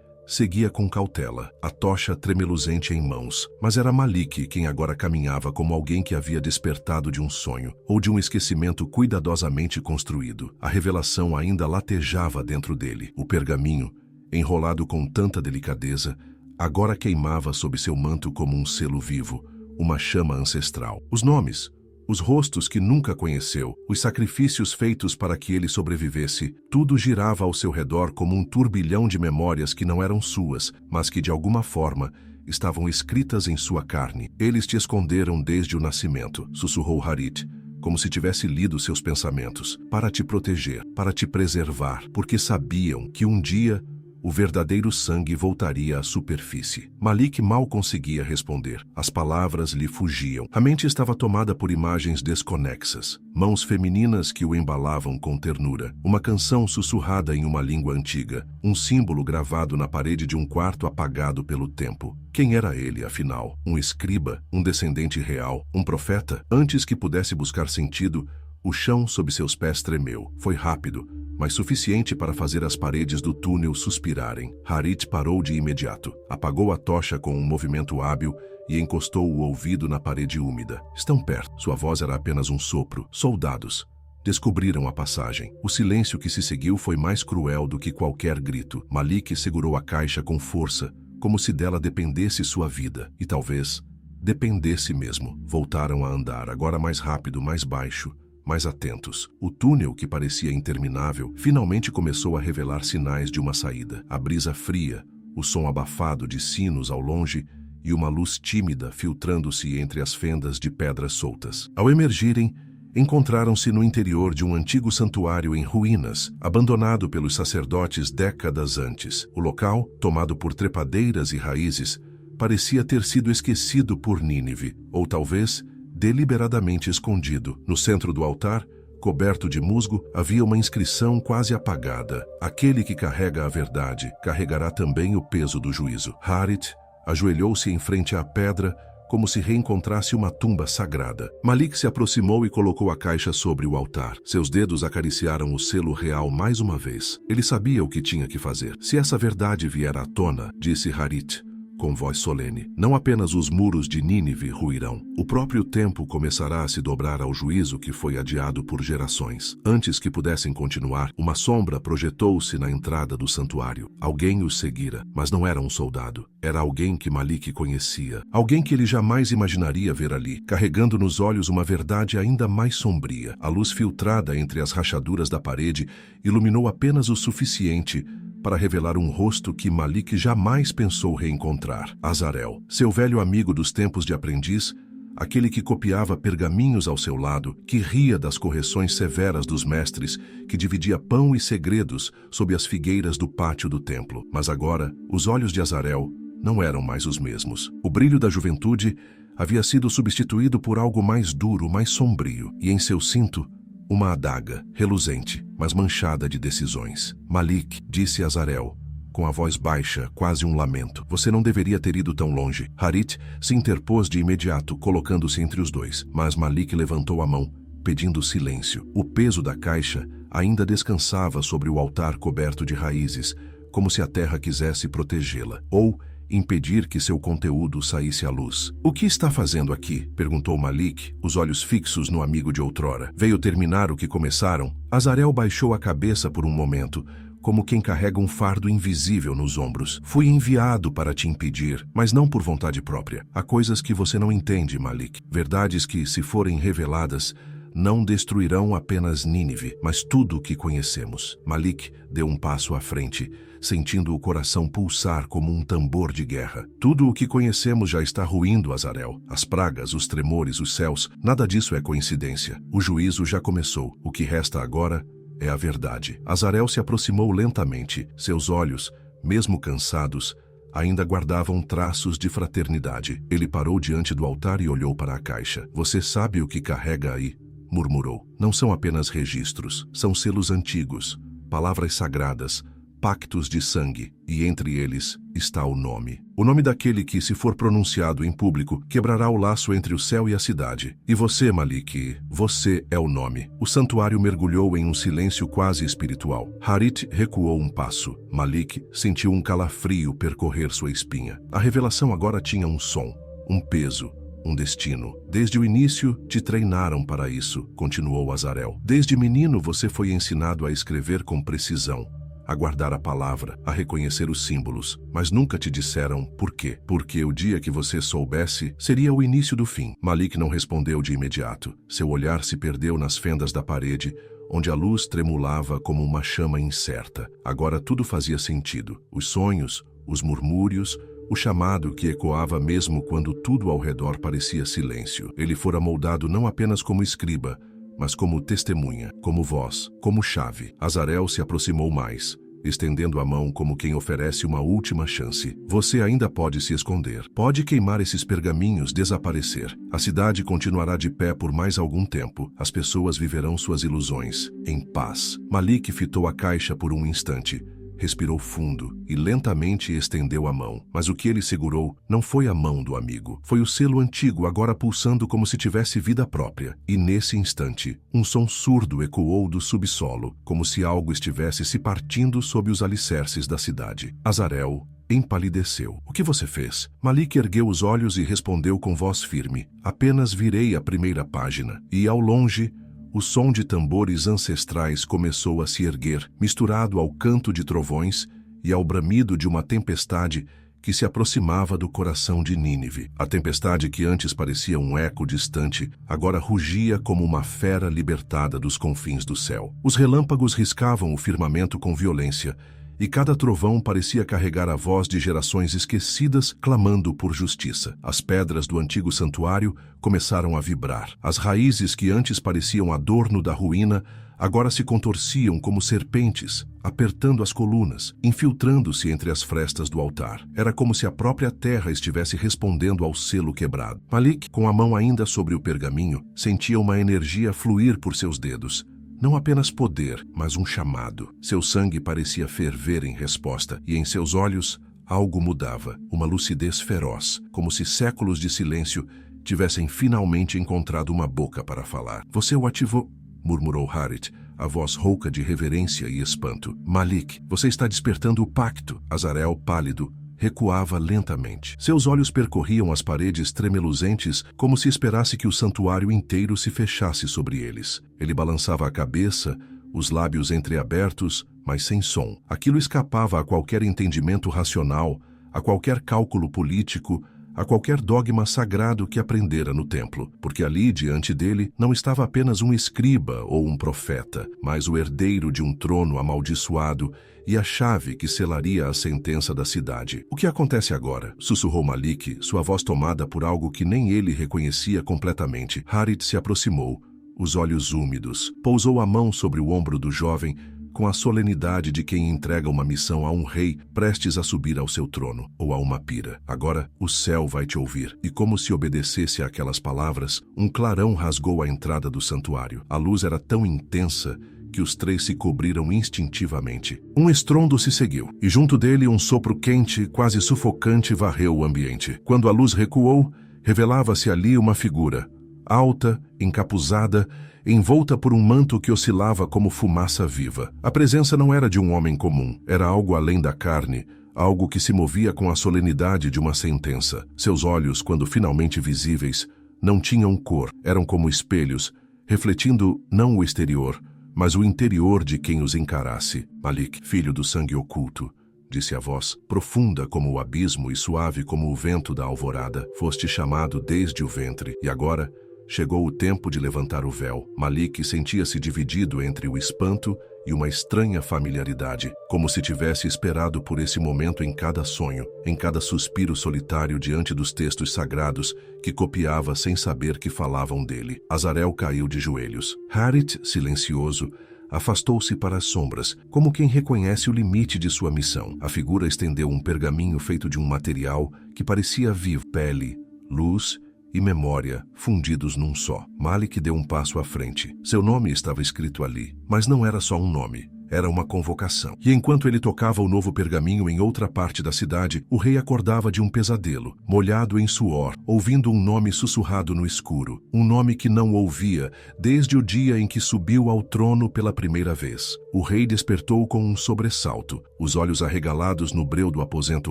seguia com cautela, a tocha tremeluzente em mãos, mas era Malik quem agora caminhava como alguém que havia despertado de um sonho, ou de um esquecimento cuidadosamente construído. A revelação ainda latejava dentro dele. O pergaminho, enrolado com tanta delicadeza, agora queimava sob seu manto como um selo vivo, uma chama ancestral. Os nomes, os rostos que nunca conheceu, os sacrifícios feitos para que ele sobrevivesse, tudo girava ao seu redor como um turbilhão de memórias que não eram suas, mas que de alguma forma estavam escritas em sua carne. Eles te esconderam desde o nascimento, sussurrou Harith, como se tivesse lido seus pensamentos, para te proteger, para te preservar, porque sabiam que um dia o verdadeiro sangue voltaria à superfície. Malik mal conseguia responder. As palavras lhe fugiam. A mente estava tomada por imagens desconexas. Mãos femininas que o embalavam com ternura. Uma canção sussurrada em uma língua antiga. Um símbolo gravado na parede de um quarto apagado pelo tempo. Quem era ele, afinal? Um escriba? Um descendente real? Um profeta? Antes que pudesse buscar sentido, o chão sob seus pés tremeu. Foi rápido, mas suficiente para fazer as paredes do túnel suspirarem. Harith parou de imediato, apagou a tocha com um movimento hábil e encostou o ouvido na parede úmida. Estão perto. Sua voz era apenas um sopro. Soldados. Descobriram a passagem. O silêncio que se seguiu foi mais cruel do que qualquer grito. Malik segurou a caixa com força, como se dela dependesse sua vida. E talvez dependesse mesmo. Voltaram a andar, agora mais rápido, mais baixo, mais atentos. O túnel, que parecia interminável, finalmente começou a revelar sinais de uma saída. A brisa fria, o som abafado de sinos ao longe e uma luz tímida filtrando-se entre as fendas de pedras soltas. Ao emergirem, encontraram-se no interior de um antigo santuário em ruínas, abandonado pelos sacerdotes décadas antes. O local, tomado por trepadeiras e raízes, parecia ter sido esquecido por Nínive, ou talvez deliberadamente escondido. No centro do altar, coberto de musgo, havia uma inscrição quase apagada. Aquele que carrega a verdade, carregará também o peso do juízo. Harith ajoelhou-se em frente à pedra, como se reencontrasse uma tumba sagrada. Malik se aproximou e colocou a caixa sobre o altar. Seus dedos acariciaram o selo real mais uma vez. Ele sabia o que tinha que fazer. Se essa verdade vier à tona, disse Harith, com voz solene, não apenas os muros de Nínive ruirão. O próprio tempo começará a se dobrar ao juízo que foi adiado por gerações. Antes que pudessem continuar, uma sombra projetou-se na entrada do santuário. Alguém os seguira, mas não era um soldado. Era alguém que Malik conhecia. Alguém que ele jamais imaginaria ver ali, carregando nos olhos uma verdade ainda mais sombria. A luz filtrada entre as rachaduras da parede iluminou apenas o suficiente para revelar um rosto que Malik jamais pensou reencontrar. Azarel, seu velho amigo dos tempos de aprendiz, aquele que copiava pergaminhos ao seu lado, que ria das correções severas dos mestres, que dividia pão e segredos sob as figueiras do pátio do templo. Mas agora, os olhos de Azarel não eram mais os mesmos. O brilho da juventude havia sido substituído por algo mais duro, mais sombrio, e em seu cinto, uma adaga, reluzente, mas manchada de decisões. Malik, disse Azarel, com a voz baixa, quase um lamento. Você não deveria ter ido tão longe. Harith se interpôs de imediato, colocando-se entre os dois, mas Malik levantou a mão, pedindo silêncio. O peso da caixa ainda descansava sobre o altar coberto de raízes, como se a terra quisesse protegê-la, ou impedir que seu conteúdo saísse à luz. O que está fazendo aqui? Perguntou Malik, os olhos fixos no amigo de outrora. Veio terminar o que começaram? Azarel baixou a cabeça por um momento, como quem carrega um fardo invisível nos ombros. Fui enviado para te impedir, mas não por vontade própria. Há coisas que você não entende, Malik. Verdades que, se forem reveladas, não destruirão apenas Nínive, mas tudo o que conhecemos. Malik deu um passo à frente, sentindo o coração pulsar como um tambor de guerra. Tudo o que conhecemos já está ruindo, Azarel. As pragas, os tremores, os céus, nada disso é coincidência. O juízo já começou. O que resta agora é a verdade. Azarel se aproximou lentamente. Seus olhos, mesmo cansados, ainda guardavam traços de fraternidade. Ele parou diante do altar e olhou para a caixa. Você sabe o que carrega aí? Murmurou. Não são apenas registros, são selos antigos, palavras sagradas, pactos de sangue, e entre eles está o nome. O nome daquele que, se for pronunciado em público, quebrará o laço entre o céu e a cidade. E você, Malik, você é o nome. O santuário mergulhou em um silêncio quase espiritual. Harit recuou um passo. Malik sentiu um calafrio percorrer sua espinha. A revelação agora tinha um som, um peso, um destino. Desde o início, te treinaram para isso, continuou Azarel. Desde menino, você foi ensinado a escrever com precisão, a guardar a palavra, a reconhecer os símbolos, mas nunca te disseram por quê. Porque o dia que você soubesse, seria o início do fim. Malik não respondeu de imediato. Seu olhar se perdeu nas fendas da parede, onde a luz tremulava como uma chama incerta. Agora tudo fazia sentido. Os sonhos, os murmúrios, o chamado que ecoava mesmo quando tudo ao redor parecia silêncio. Ele fora moldado não apenas como escriba, mas como testemunha, como voz, como chave. Azarel se aproximou mais, estendendo a mão como quem oferece uma última chance. Você ainda pode se esconder. Pode queimar esses pergaminhos, desaparecer. A cidade continuará de pé por mais algum tempo. As pessoas viverão suas ilusões, em paz. Malik fitou a caixa por um instante. Respirou fundo e lentamente estendeu a mão. Mas o que ele segurou não foi a mão do amigo. Foi o selo antigo, agora pulsando como se tivesse vida própria. E nesse instante, um som surdo ecoou do subsolo, como se algo estivesse se partindo sob os alicerces da cidade. Azarel empalideceu. O que você fez? Malik ergueu os olhos e respondeu com voz firme. Apenas virei a primeira página. E ao longe, o som de tambores ancestrais começou a se erguer, misturado ao canto de trovões e ao bramido de uma tempestade que se aproximava do coração de Nínive. A tempestade que antes parecia um eco distante, agora rugia como uma fera libertada dos confins do céu. Os relâmpagos riscavam o firmamento com violência, e cada trovão parecia carregar a voz de gerações esquecidas clamando por justiça. As pedras do antigo santuário começaram a vibrar. As raízes que antes pareciam adorno da ruína agora se contorciam como serpentes, apertando as colunas, infiltrando-se entre as frestas do altar. Era como se a própria terra estivesse respondendo ao selo quebrado. Malik, com a mão ainda sobre o pergaminho, sentia uma energia fluir por seus dedos. Não apenas poder, mas um chamado. Seu sangue parecia ferver em resposta, e em seus olhos algo mudava, uma lucidez feroz, como se séculos de silêncio tivessem finalmente encontrado uma boca para falar. Você o ativou, murmurou Harit, a voz rouca de reverência e espanto. Malik, você está despertando o pacto. Azarel, pálido, recuava lentamente. Seus olhos percorriam as paredes tremeluzentes como se esperasse que o santuário inteiro se fechasse sobre eles. Ele balançava a cabeça, os lábios entreabertos, mas sem som. Aquilo escapava a qualquer entendimento racional, a qualquer cálculo político, a qualquer dogma sagrado que aprendera no templo, porque ali, diante dele, não estava apenas um escriba ou um profeta, mas o herdeiro de um trono amaldiçoado e a chave que selaria a sentença da cidade. O que acontece agora? Sussurrou Malik, sua voz tomada por algo que nem ele reconhecia completamente. Harit se aproximou, os olhos úmidos, pousou a mão sobre o ombro do jovem, com a solenidade de quem entrega uma missão a um rei prestes a subir ao seu trono, ou a uma pira. Agora, o céu vai te ouvir. E como se obedecesse àquelas palavras, um clarão rasgou a entrada do santuário. A luz era tão intensa que os três se cobriram instintivamente. Um estrondo se seguiu, e junto dele um sopro quente, quase sufocante, varreu o ambiente. Quando a luz recuou, revelava-se ali uma figura, alta, encapuzada, envolta por um manto que oscilava como fumaça viva. A presença não era de um homem comum, era algo além da carne, algo que se movia com a solenidade de uma sentença. Seus olhos, quando finalmente visíveis, não tinham cor, eram como espelhos, refletindo não o exterior, mas o interior de quem os encarasse. Malik, filho do sangue oculto, disse a voz, profunda como o abismo e suave como o vento da alvorada, foste chamado desde o ventre, e agora Chegou o tempo de levantar o véu. Malik sentia-se dividido entre o espanto e uma estranha familiaridade, como se tivesse esperado por esse momento em cada sonho, em cada suspiro solitário diante dos textos sagrados que copiava sem saber que falavam dele. Azarel caiu de joelhos. Harith, silencioso, afastou-se para as sombras, como quem reconhece o limite de sua missão. A figura estendeu um pergaminho feito de um material que parecia vivo, pele, luz e memória fundidos num só. Malik deu um passo à frente. Seu nome estava escrito ali, mas não era só um nome. Era uma convocação. E enquanto ele tocava o novo pergaminho em outra parte da cidade, o rei acordava de um pesadelo, molhado em suor, ouvindo um nome sussurrado no escuro. Um nome que não ouvia desde o dia em que subiu ao trono pela primeira vez. O rei despertou com um sobressalto, os olhos arregalados no breu do aposento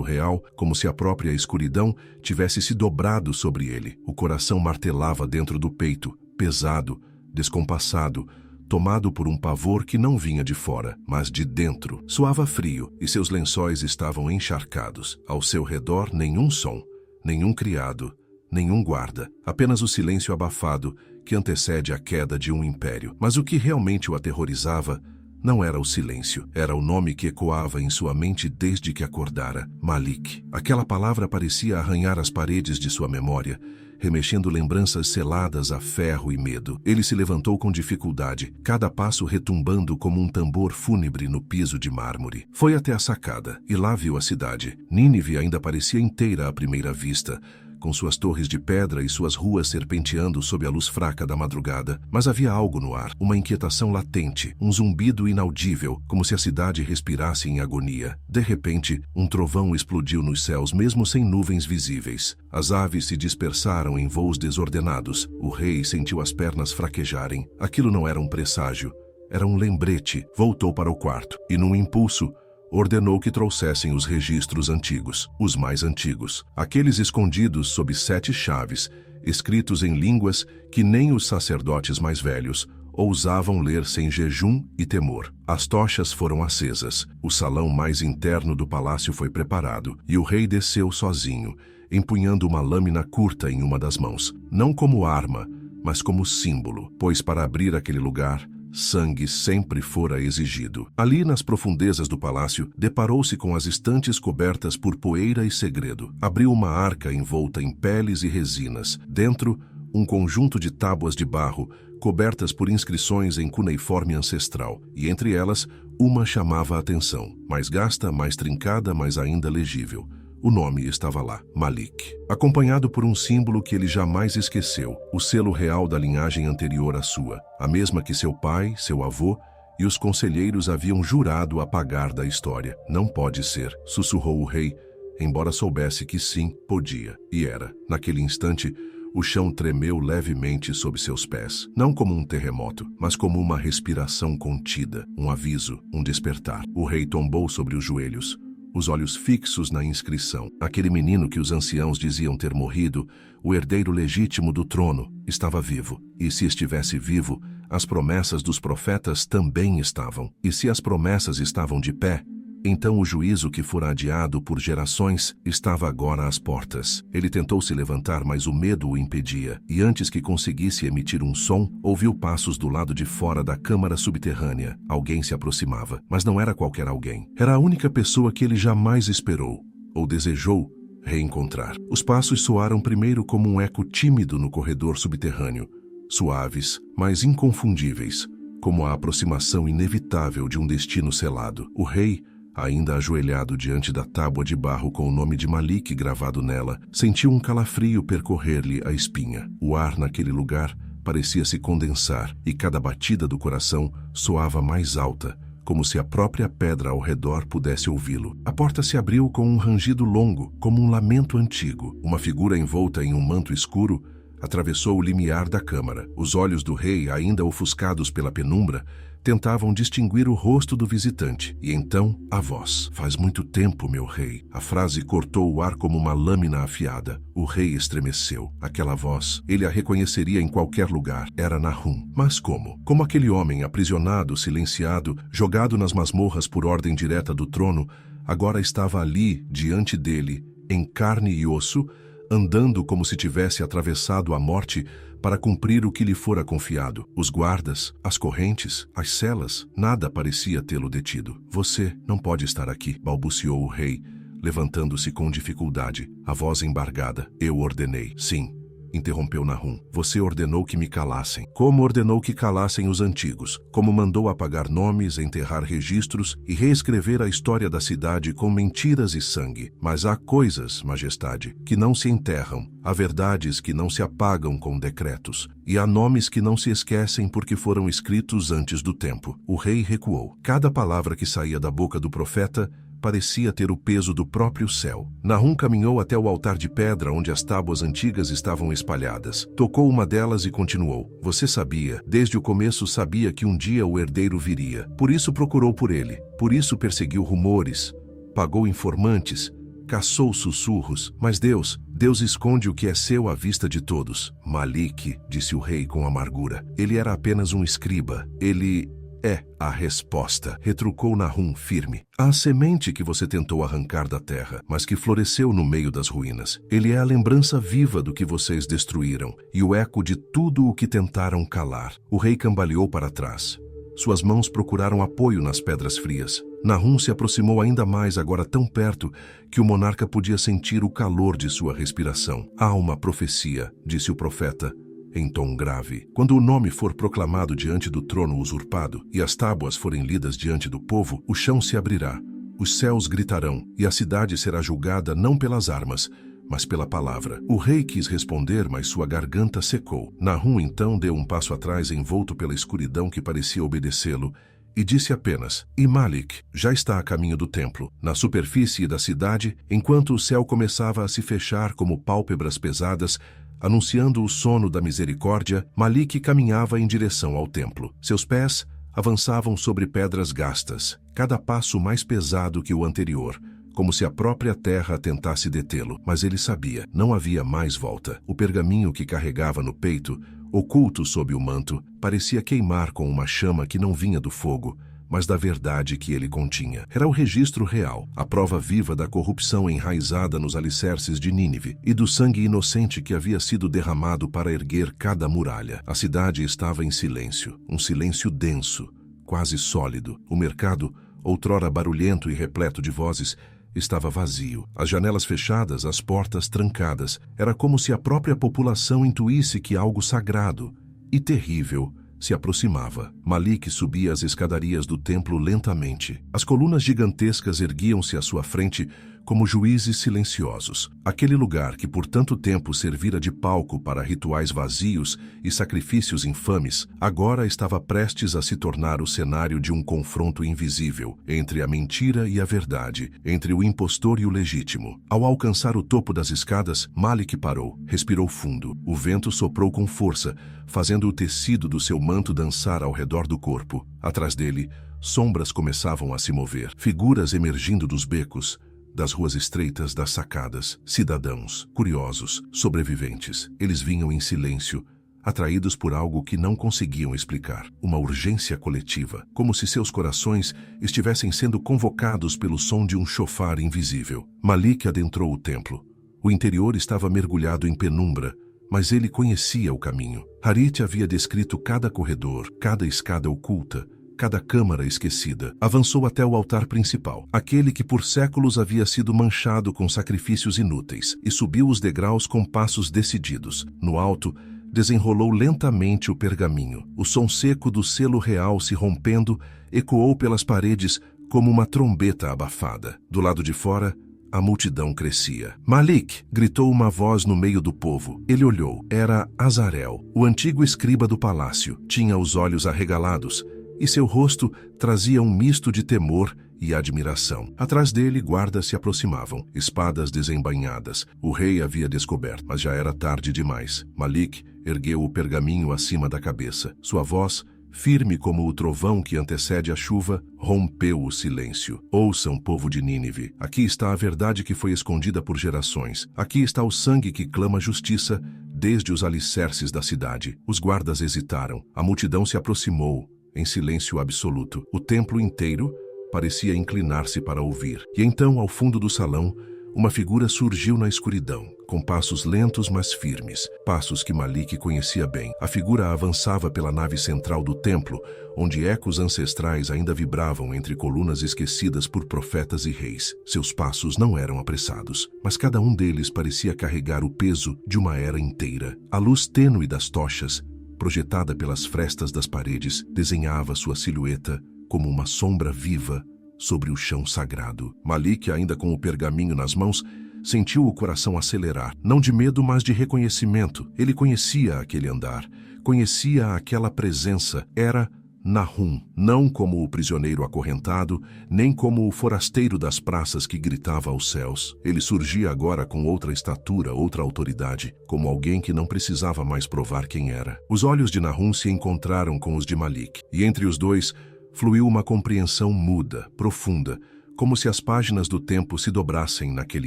real, como se a própria escuridão tivesse se dobrado sobre ele. O coração martelava dentro do peito, pesado, descompassado, tomado por um pavor que não vinha de fora, mas de dentro. Soava frio e seus lençóis estavam encharcados. Ao seu redor, nenhum som, nenhum criado, nenhum guarda. Apenas o silêncio abafado que antecede a queda de um império. Mas o que realmente o aterrorizava não era o silêncio. Era o nome que ecoava em sua mente desde que acordara. Malik. Aquela palavra parecia arranhar as paredes de sua memória, remexendo lembranças seladas a ferro e medo. Ele se levantou com dificuldade, cada passo retumbando como um tambor fúnebre no piso de mármore. Foi até a sacada, e lá viu a cidade. Nínive ainda parecia inteira à primeira vista, com suas torres de pedra e suas ruas serpenteando sob a luz fraca da madrugada. Mas havia algo no ar, uma inquietação latente, um zumbido inaudível, como se a cidade respirasse em agonia. De repente, um trovão explodiu nos céus mesmo sem nuvens visíveis. As aves se dispersaram em voos desordenados. O rei sentiu as pernas fraquejarem. Aquilo não era um presságio, era um lembrete. Voltou para o quarto e, num impulso, ordenou que trouxessem os registros antigos, os mais antigos, aqueles escondidos sob 7 chaves, escritos em línguas que nem os sacerdotes mais velhos ousavam ler sem jejum e temor. As tochas foram acesas, o salão mais interno do palácio foi preparado, e o rei desceu sozinho, empunhando uma lâmina curta em uma das mãos, não como arma, mas como símbolo, pois para abrir aquele lugar, sangue sempre fora exigido. Ali, nas profundezas do palácio, deparou-se com as estantes cobertas por poeira e segredo. Abriu uma arca envolta em peles e resinas. Dentro, um conjunto de tábuas de barro, cobertas por inscrições em cuneiforme ancestral, e entre elas, uma chamava a atenção, mais gasta, mais trincada, mas ainda legível. O nome estava lá, Malik, acompanhado por um símbolo que ele jamais esqueceu, o selo real da linhagem anterior à sua, a mesma que seu pai, seu avô e os conselheiros haviam jurado apagar da história. Não pode ser, sussurrou o rei, embora soubesse que sim, podia, e era. Naquele instante, o chão tremeu levemente sob seus pés, não como um terremoto, mas como uma respiração contida, um aviso, um despertar. O rei tombou sobre os joelhos, os olhos fixos na inscrição. Aquele menino que os anciãos diziam ter morrido, o herdeiro legítimo do trono, estava vivo. E se estivesse vivo, as promessas dos profetas também estavam. E se as promessas estavam de pé, então o juízo que fora adiado por gerações estava agora às portas. Ele tentou se levantar, mas o medo o impedia, e antes que conseguisse emitir um som, ouviu passos do lado de fora da câmara subterrânea. Alguém se aproximava, mas não era qualquer alguém. Era a única pessoa que ele jamais esperou, ou desejou, reencontrar. Os passos soaram primeiro como um eco tímido no corredor subterrâneo, suaves, mas inconfundíveis, como a aproximação inevitável de um destino selado. O rei, ainda ajoelhado diante da tábua de barro com o nome de Malik gravado nela, sentiu um calafrio percorrer-lhe a espinha. O ar naquele lugar parecia se condensar, e cada batida do coração soava mais alta, como se a própria pedra ao redor pudesse ouvi-lo. A porta se abriu com um rangido longo, como um lamento antigo. Uma figura envolta em um manto escuro atravessou o limiar da câmara. Os olhos do rei, ainda ofuscados pela penumbra, tentavam distinguir o rosto do visitante. E então, a voz. Faz muito tempo, meu rei. A frase cortou o ar como uma lâmina afiada. O rei estremeceu. Aquela voz, ele a reconheceria em qualquer lugar. Era Nahum. Mas como? Como aquele homem aprisionado, silenciado, jogado nas masmorras por ordem direta do trono, agora estava ali, diante dele, em carne e osso, andando como se tivesse atravessado a morte para cumprir o que lhe fora confiado. Os guardas, as correntes, as celas, nada parecia tê-lo detido. Você não pode estar aqui, balbuciou o rei, levantando-se com dificuldade, a voz embargada. Eu ordenei. Sim, interrompeu Nahum. Você ordenou que me calassem. Como ordenou que calassem os antigos? Como mandou apagar nomes, enterrar registros e reescrever a história da cidade com mentiras e sangue. Mas há coisas, majestade, que não se enterram. Há verdades que não se apagam com decretos. E há nomes que não se esquecem porque foram escritos antes do tempo. O rei recuou. Cada palavra que saía da boca do profeta parecia ter o peso do próprio céu. Nahum caminhou até o altar de pedra onde as tábuas antigas estavam espalhadas. Tocou uma delas e continuou. Você sabia, desde o começo sabia que um dia o herdeiro viria. Por isso procurou por ele. Por isso perseguiu rumores. Pagou informantes. Caçou sussurros. Mas Deus esconde o que é seu à vista de todos. Malik, disse o rei com amargura. Ele era apenas um escriba. Ele é a resposta, retrucou Nahum firme. A semente que você tentou arrancar da terra, mas que floresceu no meio das ruínas. Ele é a lembrança viva do que vocês destruíram e o eco de tudo o que tentaram calar. O rei cambaleou para trás. Suas mãos procuraram apoio nas pedras frias. Nahum se aproximou ainda mais, agora tão perto que o monarca podia sentir o calor de sua respiração. Há uma profecia, disse o profeta, em tom grave. Quando o nome for proclamado diante do trono usurpado e as tábuas forem lidas diante do povo, o chão se abrirá, os céus gritarão e a cidade será julgada não pelas armas, mas pela palavra. O rei quis responder, mas sua garganta secou. Nahum então deu um passo atrás, envolto pela escuridão que parecia obedecê-lo, e disse apenas, e Malik já está a caminho do templo, na superfície da cidade, enquanto o céu começava a se fechar como pálpebras pesadas, anunciando o sono da misericórdia, Malik caminhava em direção ao templo. Seus pés avançavam sobre pedras gastas, cada passo mais pesado que o anterior, como se a própria terra tentasse detê-lo. Mas ele sabia, não havia mais volta. O pergaminho que carregava no peito, oculto sob o manto, parecia queimar com uma chama que não vinha do fogo, mas da verdade que ele continha. Era o registro real, a prova viva da corrupção enraizada nos alicerces de Nínive e do sangue inocente que havia sido derramado para erguer cada muralha. A cidade estava em silêncio, um silêncio denso, quase sólido. O mercado, outrora barulhento e repleto de vozes, estava vazio. As janelas fechadas, as portas trancadas. Era como se a própria população intuísse que algo sagrado e terrível se aproximava. Malik subia as escadarias do templo lentamente. As colunas gigantescas erguiam-se à sua frente como juízes silenciosos. Aquele lugar que por tanto tempo servira de palco para rituais vazios e sacrifícios infames, agora estava prestes a se tornar o cenário de um confronto invisível entre a mentira e a verdade, entre o impostor e o legítimo. Ao alcançar o topo das escadas, Malik parou, respirou fundo. O vento soprou com força, fazendo o tecido do seu manto dançar ao redor do corpo. Atrás dele, sombras começavam a se mover, figuras emergindo dos becos, das ruas estreitas, das sacadas, cidadãos, curiosos, sobreviventes. Eles vinham em silêncio, atraídos por algo que não conseguiam explicar. Uma urgência coletiva, como se seus corações estivessem sendo convocados pelo som de um chofar invisível. Malik adentrou o templo. O interior estava mergulhado em penumbra, mas ele conhecia o caminho. Harit havia descrito cada corredor, cada escada oculta, cada câmara esquecida. Avançou até o altar principal, aquele que por séculos havia sido manchado com sacrifícios inúteis, e subiu os degraus com passos decididos. No alto, desenrolou lentamente o pergaminho. O som seco do selo real se rompendo ecoou pelas paredes como uma trombeta abafada. Do lado de fora, a multidão crescia. Malik! Gritou uma voz no meio do povo. Ele olhou. Era Azarel, o antigo escriba do palácio. Tinha os olhos arregalados, e seu rosto trazia um misto de temor e admiração. Atrás dele, guardas se aproximavam, espadas desembainhadas. O rei havia descoberto, mas já era tarde demais. Malik ergueu o pergaminho acima da cabeça. Sua voz, firme como o trovão que antecede a chuva, rompeu o silêncio. Ouçam, povo de Nínive. Aqui está a verdade que foi escondida por gerações. Aqui está o sangue que clama justiça desde os alicerces da cidade. Os guardas hesitaram. A multidão se aproximou, em silêncio absoluto. O templo inteiro parecia inclinar-se para ouvir. E então, ao fundo do salão, Uma figura surgiu na escuridão, com passos lentos mas firmes, passos que Malik conhecia bem. A figura avançava pela nave central do templo, onde ecos ancestrais ainda vibravam entre colunas esquecidas por profetas e reis. Seus passos não eram apressados, mas cada um deles parecia carregar o peso de uma era inteira. A luz tênue das tochas, projetada pelas frestas das paredes, desenhava sua silhueta como uma sombra viva sobre o chão sagrado. Malik, ainda com o pergaminho nas mãos, sentiu o coração acelerar, não de medo, mas de reconhecimento. Ele conhecia aquele andar, conhecia aquela presença. Era Nahum, não como o prisioneiro acorrentado, nem como o forasteiro das praças que gritava aos céus. Ele surgia agora com outra estatura, outra autoridade, como alguém que não precisava mais provar quem era. Os olhos de Nahum se encontraram com os de Malik, e entre os dois fluiu uma compreensão muda, profunda, como se as páginas do tempo se dobrassem naquele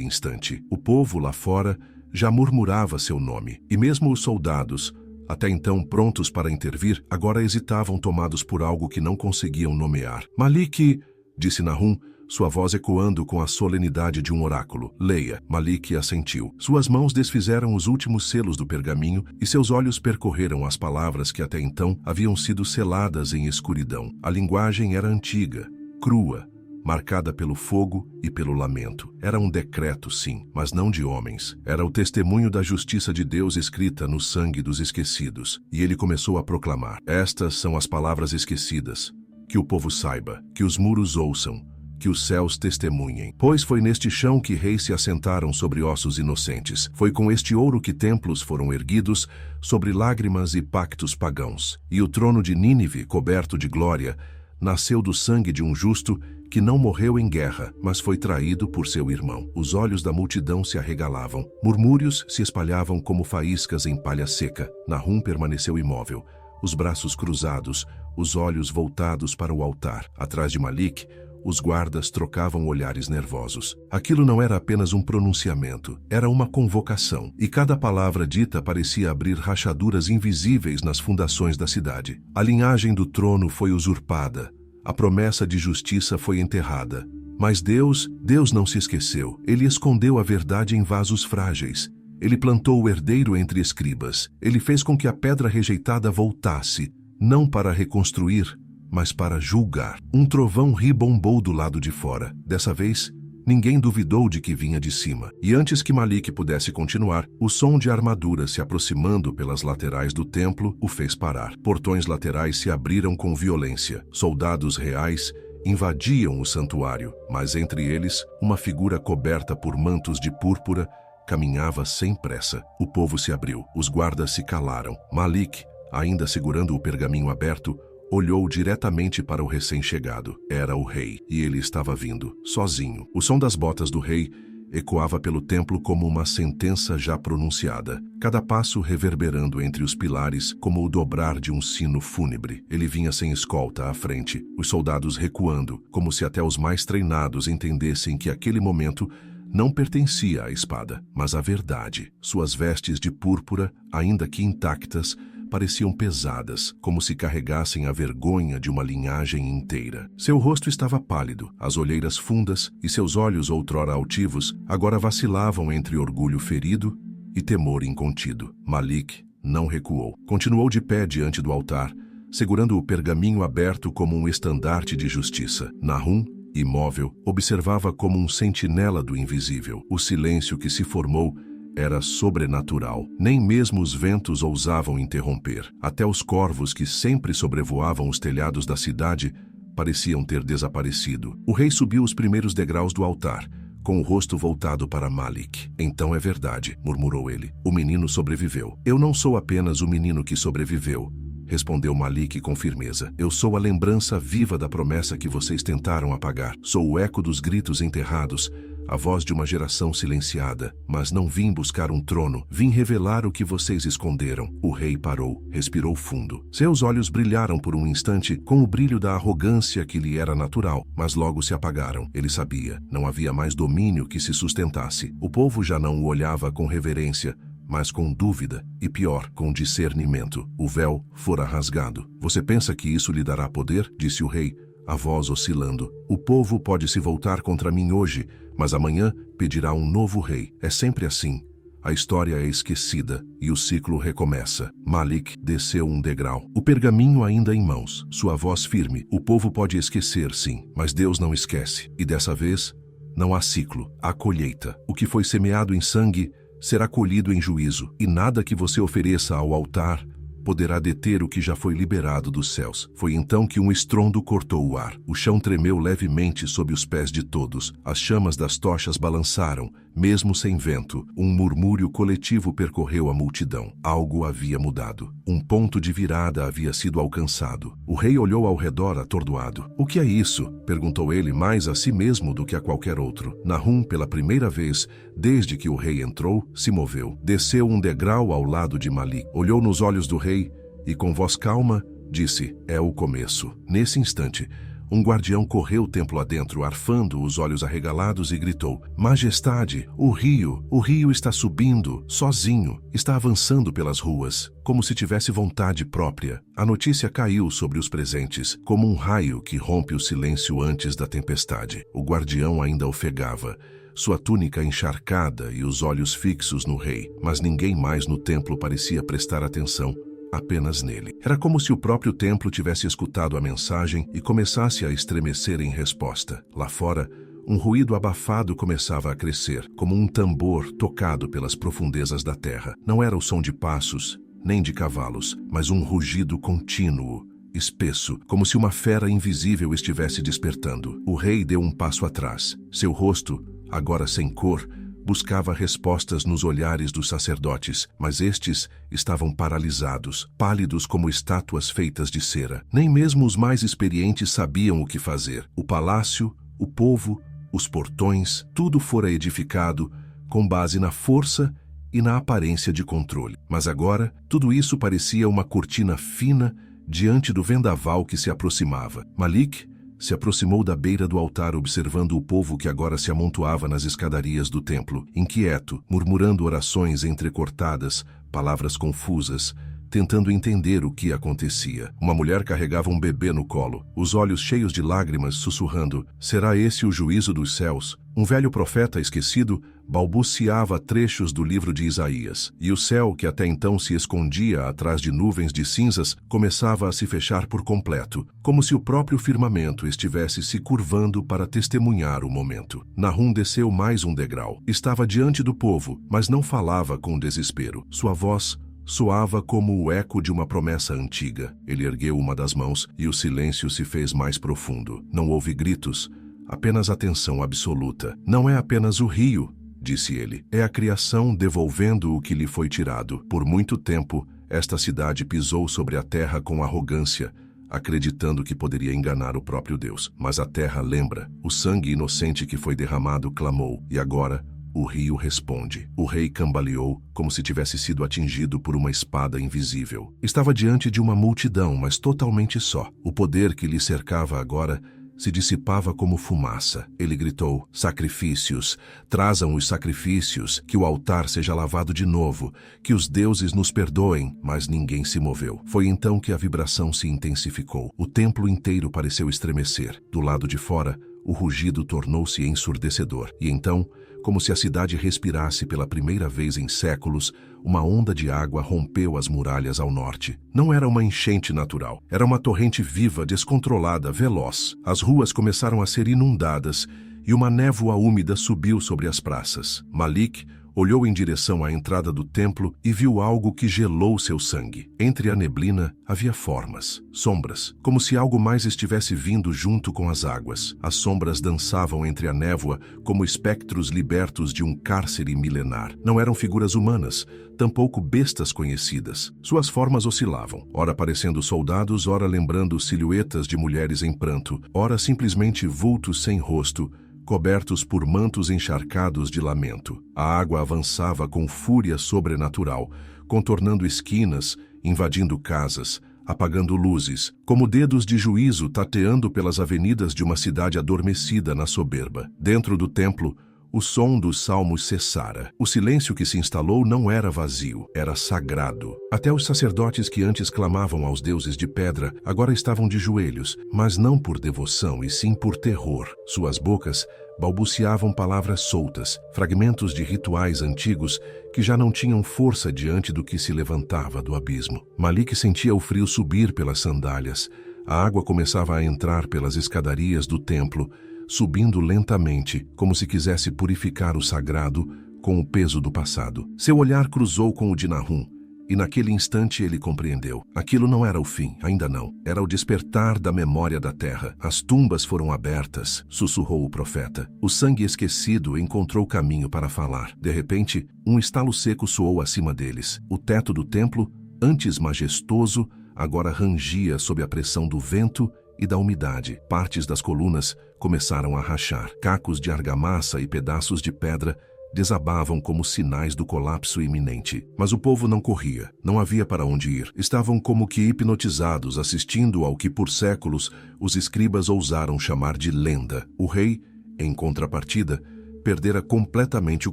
instante. O povo lá fora já murmurava seu nome, e mesmo os soldados, até então prontos para intervir, agora hesitavam, tomados por algo que não conseguiam nomear. Malik, disse Nahum, sua voz ecoando com a solenidade de um oráculo. Leia. Malik assentiu. Suas mãos desfizeram os últimos selos do pergaminho e seus olhos percorreram as palavras que até então haviam sido seladas em escuridão. A linguagem era antiga, crua, marcada pelo fogo e pelo lamento. Era um decreto, sim, mas não de homens. Era o testemunho da justiça de Deus escrita no sangue dos esquecidos. E ele começou a proclamar: estas são as palavras esquecidas. Que o povo saiba, que os muros ouçam, que os céus testemunhem. Pois foi neste chão que reis se assentaram sobre ossos inocentes. Foi com este ouro que templos foram erguidos sobre lágrimas e pactos pagãos. E o trono de Nínive, coberto de glória, nasceu do sangue de um justo que não morreu em guerra, mas foi traído por seu irmão. Os olhos da multidão se arregalavam. Murmúrios se espalhavam como faíscas em palha seca. Nahum permaneceu imóvel, os braços cruzados, os olhos voltados para o altar. Atrás de Malik, os guardas trocavam olhares nervosos. Aquilo não era apenas um pronunciamento, era uma convocação, e cada palavra dita parecia abrir rachaduras invisíveis nas fundações da cidade. A linhagem do trono foi usurpada, a promessa de justiça foi enterrada. Mas Deus não se esqueceu. Ele escondeu a verdade em vasos frágeis. Ele plantou o herdeiro entre escribas. Ele fez com que a pedra rejeitada voltasse, não para reconstruir, mas para julgar. Um trovão ribombou do lado de fora. Dessa vez, ninguém duvidou de que vinha de cima. E antes que Malik pudesse continuar, o som de armaduras se aproximando pelas laterais do templo o fez parar. Portões laterais se abriram com violência. Soldados reais invadiam o santuário, mas entre eles, uma figura coberta por mantos de púrpura caminhava sem pressa. O povo se abriu. Os guardas se calaram. Malik, ainda segurando o pergaminho aberto, olhou diretamente para o recém-chegado. Era o rei, e ele estava vindo, sozinho. O som das botas do rei ecoava pelo templo como uma sentença já pronunciada, cada passo reverberando entre os pilares como o dobrar de um sino fúnebre. Ele vinha sem escolta à frente, os soldados recuando, como se até os mais treinados entendessem que aquele momento não pertencia à espada, mas à verdade. Suas vestes de púrpura, ainda que intactas, pareciam pesadas, como se carregassem a vergonha de uma linhagem inteira. Seu rosto estava pálido, as olheiras fundas, e seus olhos outrora altivos agora vacilavam entre orgulho ferido e temor incontido. Malik não recuou. Continuou de pé diante do altar, segurando o pergaminho aberto como um estandarte de justiça. Nahum, imóvel, observava como um sentinela do invisível. O silêncio que se formou era sobrenatural. Nem mesmo os ventos ousavam interromper. Até os corvos que sempre sobrevoavam os telhados da cidade pareciam ter desaparecido. O rei subiu os primeiros degraus do altar, com o rosto voltado para Malik. Então é verdade, murmurou ele. O menino sobreviveu. Eu não sou apenas o menino que sobreviveu, respondeu Malik com firmeza. Eu sou a lembrança viva da promessa que vocês tentaram apagar. Sou o eco dos gritos enterrados, a voz de uma geração silenciada. Mas não vim buscar um trono, vim revelar o que vocês esconderam. O rei parou, respirou fundo. Seus olhos brilharam por um instante com o brilho da arrogância que lhe era natural, mas logo se apagaram. Ele sabia, não havia mais domínio que se sustentasse. O povo já não o olhava com reverência, mas com dúvida e, pior, com discernimento. O véu fora rasgado. Você pensa que isso lhe dará poder? Disse o rei, a voz oscilando. O povo pode se voltar contra mim hoje, mas amanhã pedirá um novo rei. É sempre assim. A história é esquecida e o ciclo recomeça. Malik desceu um degrau. O pergaminho ainda em mãos, sua voz firme. O povo pode esquecer, sim, mas Deus não esquece. E dessa vez, não há ciclo, há colheita. O que foi semeado em sangue será colhido em juízo, e nada que você ofereça ao altar poderá deter o que já foi liberado dos céus. Foi então que um estrondo cortou o ar. O chão tremeu levemente sob os pés de todos. As chamas das tochas balançaram, mesmo sem vento. Um murmúrio coletivo percorreu a multidão. Algo havia mudado. Um ponto de virada havia sido alcançado. O rei olhou ao redor atordoado. "O que é isso?" perguntou ele, mais a si mesmo do que a qualquer outro. Nahum, pela primeira vez, desde que o rei entrou, se moveu. Desceu um degrau ao lado de Malik. Olhou nos olhos do rei e, com voz calma, disse: "É o começo." Nesse instante, um guardião correu o templo adentro, arfando os olhos arregalados, e gritou: "Majestade, o rio está subindo, sozinho, está avançando pelas ruas, como se tivesse vontade própria." A notícia caiu sobre os presentes, como um raio que rompe o silêncio antes da tempestade. O guardião ainda ofegava, sua túnica encharcada e os olhos fixos no rei, mas ninguém mais no templo parecia prestar atenção, apenas nele. Era como se o próprio templo tivesse escutado a mensagem e começasse a estremecer em resposta. Lá fora, um ruído abafado começava a crescer, como um tambor tocado pelas profundezas da terra. Não era o som de passos, nem de cavalos, mas um rugido contínuo, espesso, como se uma fera invisível estivesse despertando. O rei deu um passo atrás. Seu rosto, agora sem cor, buscava respostas nos olhares dos sacerdotes, mas estes estavam paralisados, pálidos como estátuas feitas de cera. Nem mesmo os mais experientes sabiam o que fazer. O palácio, o povo, os portões, tudo fora edificado com base na força e na aparência de controle. Mas agora, tudo isso parecia uma cortina fina diante do vendaval que se aproximava. Malik se aproximou da beira do altar, observando o povo que agora se amontoava nas escadarias do templo, inquieto, murmurando orações entrecortadas, palavras confusas, tentando entender o que acontecia. Uma mulher carregava um bebê no colo, os olhos cheios de lágrimas, sussurrando: "Será esse o juízo dos céus?" Um velho profeta esquecido balbuciava trechos do livro de Isaías, e o céu, que até então se escondia atrás de nuvens de cinzas, começava a se fechar por completo, como se o próprio firmamento estivesse se curvando para testemunhar o momento. Nahum desceu mais um degrau. Estava diante do povo, mas não falava com desespero. Sua voz soava como o eco de uma promessa antiga. Ele ergueu uma das mãos e o silêncio se fez mais profundo. Não houve gritos, apenas atenção absoluta. "Não é apenas o rio", disse ele, "é a criação devolvendo o que lhe foi tirado. Por muito tempo, esta cidade pisou sobre a terra com arrogância, acreditando que poderia enganar o próprio Deus. Mas a terra lembra, o sangue inocente que foi derramado clamou, e agora o rio responde." O rei cambaleou, como se tivesse sido atingido por uma espada invisível. Estava diante de uma multidão, mas totalmente só. O poder que lhe cercava agora se dissipava como fumaça. Ele gritou: "Sacrifícios! Trazam os sacrifícios! Que o altar seja lavado de novo! Que os deuses nos perdoem!" Mas ninguém se moveu. Foi então que a vibração se intensificou. O templo inteiro pareceu estremecer. Do lado de fora, o rugido tornou-se ensurdecedor. E então, como se a cidade respirasse pela primeira vez em séculos, uma onda de água rompeu as muralhas ao norte. Não era uma enchente natural. Era uma torrente viva, descontrolada, veloz. As ruas começaram a ser inundadas e uma névoa úmida subiu sobre as praças. Malik olhou em direção à entrada do templo e viu algo que gelou seu sangue. Entre a neblina havia formas, sombras, como se algo mais estivesse vindo junto com as águas. As sombras dançavam entre a névoa como espectros libertos de um cárcere milenar. Não eram figuras humanas, tampouco bestas conhecidas. Suas formas oscilavam, ora parecendo soldados, ora lembrando silhuetas de mulheres em pranto, ora simplesmente vultos sem rosto, cobertos por mantos encharcados de lamento. A água avançava com fúria sobrenatural, contornando esquinas, invadindo casas, apagando luzes, como dedos de juízo tateando pelas avenidas de uma cidade adormecida na soberba. Dentro do templo, O som dos salmos cessara. O silêncio que se instalou não era vazio, era sagrado. Até os sacerdotes que antes clamavam aos deuses de pedra agora estavam de joelhos, mas não por devoção e sim por terror. Suas bocas balbuciavam palavras soltas, fragmentos de rituais antigos que já não tinham força diante do que se levantava do abismo. Malik sentia o frio subir pelas sandálias. A água começava a entrar pelas escadarias do templo, subindo lentamente, como se quisesse purificar o sagrado com o peso do passado. Seu olhar cruzou com o de Nahum, e naquele instante ele compreendeu. Aquilo não era o fim, ainda não. Era o despertar da memória da terra. As tumbas foram abertas, sussurrou o profeta. O sangue esquecido encontrou caminho para falar. De repente, um estalo seco soou acima deles. O teto do templo, antes majestoso, agora rangia sob a pressão do vento e da umidade. Partes das colunas começaram a rachar. Cacos de argamassa e pedaços de pedra desabavam como sinais do colapso iminente. Mas o povo não corria, não havia para onde ir. Estavam como que hipnotizados, assistindo ao que por séculos os escribas ousaram chamar de lenda. O rei, em contrapartida, perdera completamente o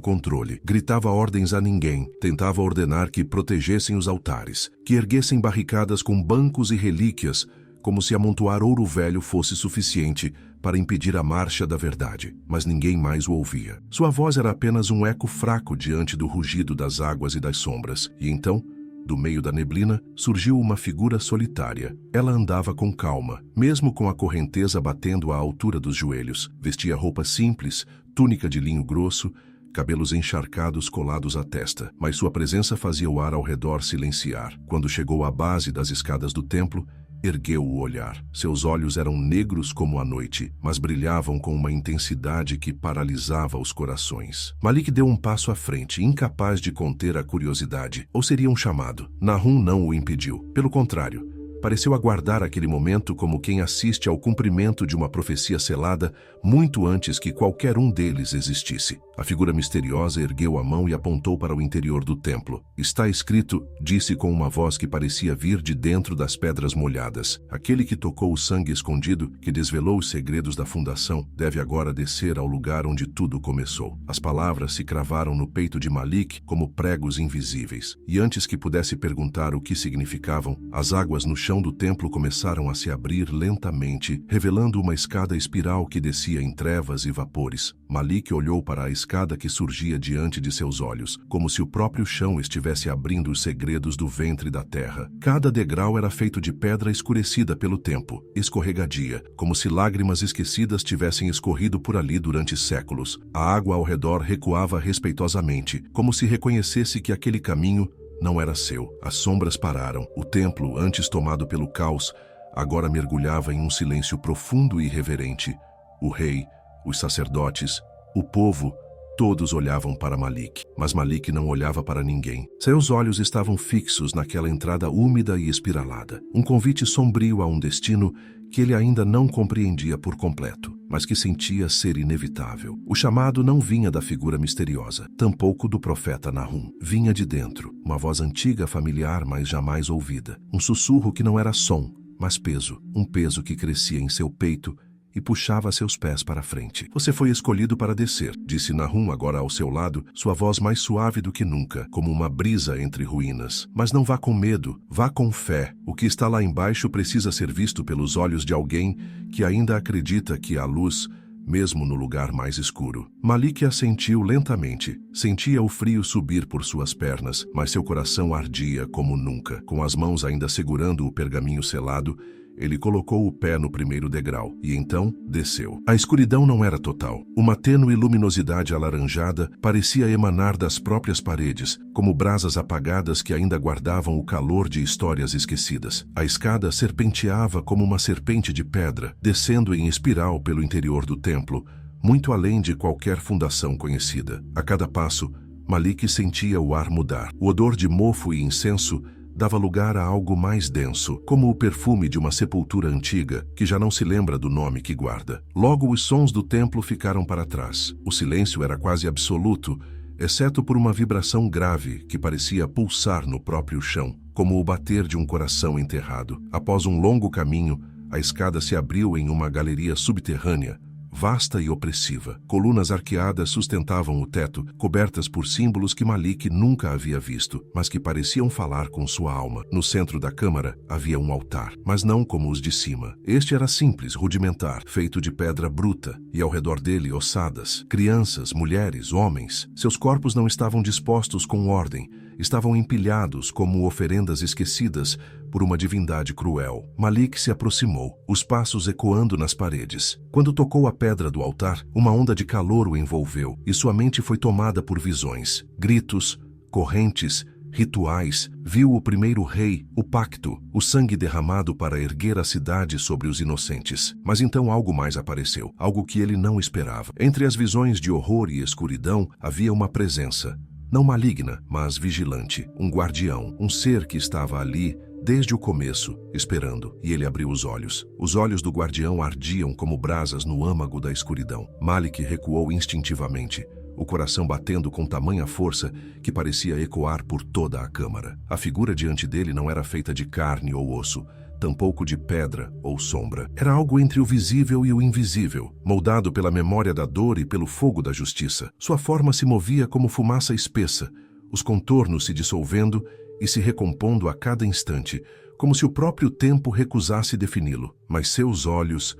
controle. Gritava ordens a ninguém, tentava ordenar que protegessem os altares, que erguessem barricadas com bancos e relíquias, como se amontoar ouro velho fosse suficiente para impedir a marcha da verdade, mas ninguém mais o ouvia. Sua voz era apenas um eco fraco diante do rugido das águas e das sombras, e então, do meio da neblina, surgiu uma figura solitária. Ela andava com calma, mesmo com a correnteza batendo à altura dos joelhos. Vestia roupa simples, túnica de linho grosso, cabelos encharcados colados à testa, mas sua presença fazia o ar ao redor silenciar. Quando chegou à base das escadas do templo, ergueu o olhar. Seus olhos eram negros como a noite, mas brilhavam com uma intensidade que paralisava os corações. Malik deu um passo à frente, incapaz de conter a curiosidade. Ou seria um chamado? Nahum não o impediu. Pelo contrário, pareceu aguardar aquele momento como quem assiste ao cumprimento de uma profecia selada muito antes que qualquer um deles existisse. A figura misteriosa ergueu a mão e apontou para o interior do templo. Está escrito, disse com uma voz que parecia vir de dentro das pedras molhadas. Aquele que tocou o sangue escondido, que desvelou os segredos da fundação, deve agora descer ao lugar onde tudo começou. As palavras se cravaram no peito de Malik como pregos invisíveis. E antes que pudesse perguntar o que significavam, as águas no chão do templo começaram a se abrir lentamente, revelando uma escada espiral que descia em trevas e vapores. Malik olhou para a escada que surgia diante de seus olhos, como se o próprio chão estivesse abrindo os segredos do ventre da terra. Cada degrau era feito de pedra escurecida pelo tempo, escorregadia, como se lágrimas esquecidas tivessem escorrido por ali durante séculos. A água ao redor recuava respeitosamente, como se reconhecesse que aquele caminho não era seu. As sombras pararam. O templo, antes tomado pelo caos, agora mergulhava em um silêncio profundo e reverente. O rei, os sacerdotes, o povo, todos olhavam para Malik. Mas Malik não olhava para ninguém. Seus olhos estavam fixos naquela entrada úmida e espiralada. Um convite sombrio a um destino que ele ainda não compreendia por completo, mas que sentia ser inevitável. O chamado não vinha da figura misteriosa, tampouco do profeta Nahum. Vinha de dentro, uma voz antiga, familiar, mas jamais ouvida. Um sussurro que não era som, mas peso. Um peso que crescia em seu peito e puxava seus pés para a frente. Você foi escolhido para descer, disse Nahum agora ao seu lado, sua voz mais suave do que nunca, como uma brisa entre ruínas. Mas não vá com medo, vá com fé. O que está lá embaixo precisa ser visto pelos olhos de alguém que ainda acredita que há luz, mesmo no lugar mais escuro. Malik assentiu lentamente. Sentia o frio subir por suas pernas, mas seu coração ardia como nunca. Com as mãos ainda segurando o pergaminho selado, ele colocou o pé no primeiro degrau e então desceu. A escuridão não era total. Uma tênue luminosidade alaranjada parecia emanar das próprias paredes, como brasas apagadas que ainda guardavam o calor de histórias esquecidas. A escada serpenteava como uma serpente de pedra, descendo em espiral pelo interior do templo, muito além de qualquer fundação conhecida. A cada passo, Malik sentia o ar mudar. O odor de mofo e incenso dava lugar a algo mais denso, como o perfume de uma sepultura antiga, que já não se lembra do nome que guarda. Logo os sons do templo ficaram para trás. O silêncio era quase absoluto, exceto por uma vibração grave que parecia pulsar no próprio chão, como o bater de um coração enterrado. Após um longo caminho, a escada se abriu em uma galeria subterrânea, vasta e opressiva. Colunas arqueadas sustentavam o teto, cobertas por símbolos que Malik nunca havia visto, mas que pareciam falar com sua alma. No centro da câmara havia um altar, mas não como os de cima. Este era simples, rudimentar, feito de pedra bruta, e ao redor dele ossadas, crianças, mulheres, homens. Seus corpos não estavam dispostos com ordem, estavam empilhados como oferendas esquecidas por uma divindade cruel. Malik se aproximou, os passos ecoando nas paredes. Quando tocou a pedra do altar, uma onda de calor o envolveu, e sua mente foi tomada por visões, gritos, correntes, rituais. Viu o primeiro rei, o pacto, o sangue derramado para erguer a cidade sobre os inocentes. Mas então algo mais apareceu, algo que ele não esperava. Entre as visões de horror e escuridão havia uma presença. Não maligna, mas vigilante, um guardião, um ser que estava ali desde o começo, esperando, e ele abriu os olhos. Os olhos do guardião ardiam como brasas no âmago da escuridão. Malik recuou instintivamente, o coração batendo com tamanha força que parecia ecoar por toda a câmara. A figura diante dele não era feita de carne ou osso, tampouco de pedra ou sombra. Era algo entre o visível e o invisível, moldado pela memória da dor e pelo fogo da justiça. Sua forma se movia como fumaça espessa, os contornos se dissolvendo e se recompondo a cada instante, como se o próprio tempo recusasse defini-lo. Mas seus olhos